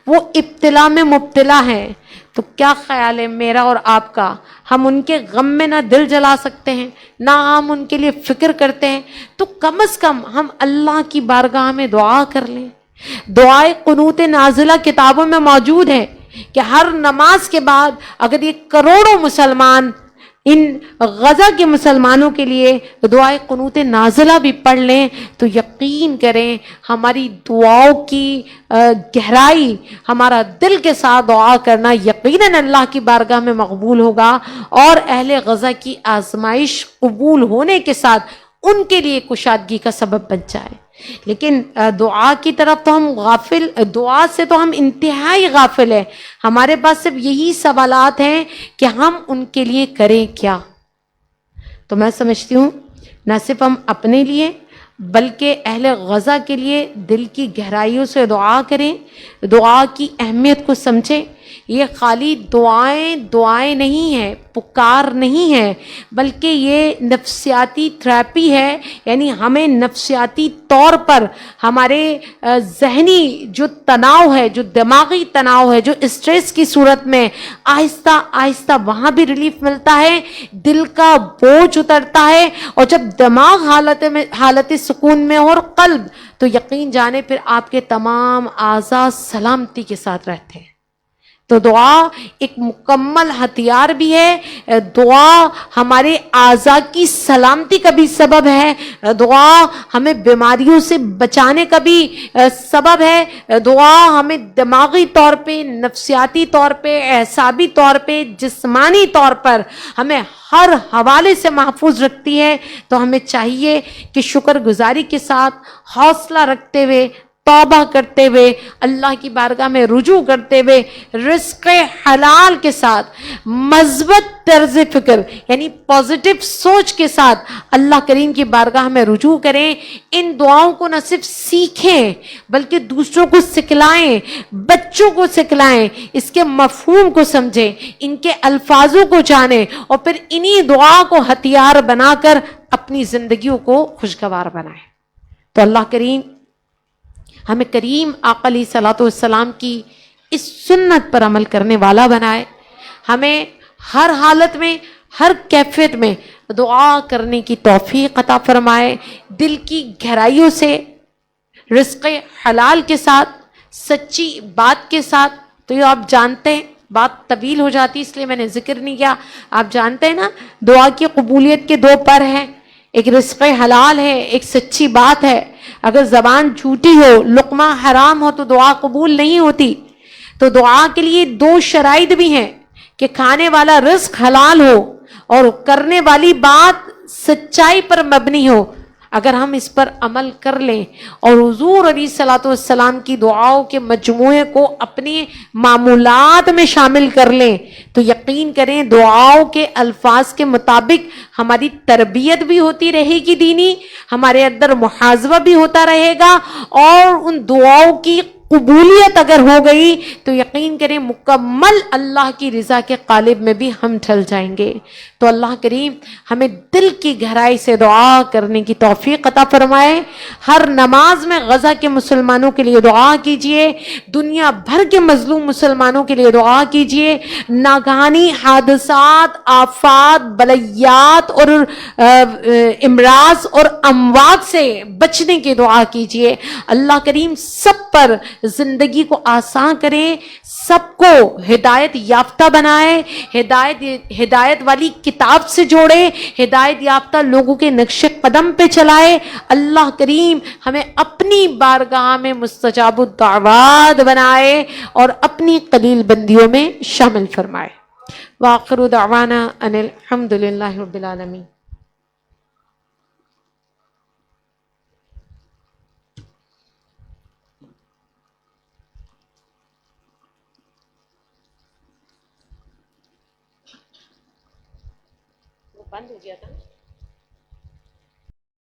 Speaker 1: وہ ابتلا میں مبتلا ہیں. تو کیا خیال ہے میرا اور آپ کا, ہم ان کے غم میں نہ دل جلا سکتے ہیں, نہ ہم ان کے لیے فکر کرتے ہیں؟ تو کم از کم ہم اللہ کی بارگاہ میں دعا کر لیں. دعائے قنوت نازلہ کتابوں میں موجود ہے کہ ہر نماز کے بعد اگر یہ کروڑوں مسلمان ان غزہ کے مسلمانوں کے لیے دعائے قنوت نازلہ بھی پڑھ لیں تو یقین کریں ہماری دعاؤں کی گہرائی, ہمارا دل کے ساتھ دعا کرنا یقیناً اللہ کی بارگاہ میں مقبول ہوگا, اور اہل غزہ کی آزمائش قبول ہونے کے ساتھ ان کے لیے کشادگی کا سبب بن جائے. لیکن دعا کی طرف تو ہم غافل, دعا سے تو ہم انتہائی غافل ہیں. ہمارے پاس صرف یہی سوالات ہیں کہ ہم ان کے لیے کریں کیا. تو میں سمجھتی ہوں نہ صرف ہم اپنے لیے بلکہ اہل غزہ کے لیے دل کی گہرائیوں سے دعا کریں, دعا کی اہمیت کو سمجھیں. یہ خالی دعائیں نہیں ہیں, پکار نہیں ہے, بلکہ یہ نفسیاتی تھراپی ہے. یعنی ہمیں نفسیاتی طور پر ہمارے ذہنی جو تناؤ ہے, جو دماغی تناؤ ہے, جو اسٹریس کی صورت میں آہستہ آہستہ وہاں بھی ریلیف ملتا ہے, دل کا بوجھ اترتا ہے. اور جب دماغ حالت سکون میں اور قلب, تو یقین جانے پھر آپ کے تمام اعضاء سلامتی کے ساتھ رہتے ہیں. تو دعا ایک مکمل ہتھیار بھی ہے, دعا ہمارے اعضاء کی سلامتی کا بھی سبب ہے, دعا ہمیں بیماریوں سے بچانے کا بھی سبب ہے, دعا ہمیں دماغی طور پہ, نفسیاتی طور پہ, اعصابی طور پہ, جسمانی طور پر ہمیں ہر حوالے سے محفوظ رکھتی ہے. تو ہمیں چاہیے کہ شکر گزاری کے ساتھ, حوصلہ رکھتے ہوئے, توبہ کرتے ہوئے, اللہ کی بارگاہ میں رجوع کرتے ہوئے, رزق حلال کے ساتھ, مثبت طرز فکر یعنی پازیٹو سوچ کے ساتھ اللہ کریم کی بارگاہ میں رجوع کریں. ان دعاؤں کو نہ صرف سیکھیں بلکہ دوسروں کو سکھلائیں, بچوں کو سکھلائیں, اس کے مفہوم کو سمجھیں, ان کے الفاظوں کو جانیں, اور پھر انہی دعا کو ہتھیار بنا کر اپنی زندگیوں کو خوشگوار بنائیں. تو اللہ کریم ہمیں کریم آقا علیہ الصلوۃ والسلام کی اس سنت پر عمل کرنے والا بنائے. ہمیں ہر حالت میں, ہر کیفیت میں دعا کرنے کی توفیق عطا فرمائے, دل کی گہرائیوں سے, رزق حلال کے ساتھ, سچی بات کے ساتھ. تو یہ آپ جانتے ہیں بات طویل ہو جاتی اس لیے میں نے ذکر نہیں کیا. آپ جانتے ہیں نا دعا کی قبولیت کے 2 پر ہیں, ایک رزق حلال ہے, ایک سچی بات ہے. اگر زبان جھوٹی ہو, لقمہ حرام ہو تو دعا قبول نہیں ہوتی. تو دعا کے لیے 2 شرائط بھی ہیں کہ کھانے والا رزق حلال ہو اور کرنے والی بات سچائی پر مبنی ہو. اگر ہم اس پر عمل کر لیں اور حضور علیہ الصلوۃ والسلام کی دعاؤں کے مجموعے کو اپنے معمولات میں شامل کر لیں تو یقین کریں دعاؤں کے الفاظ کے مطابق ہماری تربیت بھی ہوتی رہے گی دینی, ہمارے اندر محاسبہ بھی ہوتا رہے گا, اور ان دعاؤں کی قبولیت اگر ہو گئی تو یقین کریں مکمل اللہ کی رضا کے قالب میں بھی ہم ڈھل جائیں گے. تو اللہ کریم ہمیں دل کی گہرائی سے دعا کرنے کی توفیق عطا فرمائے. ہر نماز میں غزہ کے مسلمانوں کے لیے دعا کیجئے, دنیا بھر کے مظلوم مسلمانوں کے لیے دعا کیجئے, ناگہانی حادثات, آفات, بلیات اور امراض اور اموات سے بچنے کی دعا کیجئے. اللہ کریم سب پر زندگی کو آسان کرے, سب کو ہدایت یافتہ بنائے, ہدایت والی کتاب سے جوڑے, ہدایت یافتہ لوگوں کے نقش قدم پہ چلائے. اللہ کریم ہمیں اپنی بارگاہ میں مستجاب الدعوات بنائے اور اپنی قلیل بندیوں میں شامل فرمائے. وآخر دعوانا ان الحمد للہ رب العالمین. بند ہو گیا تھا.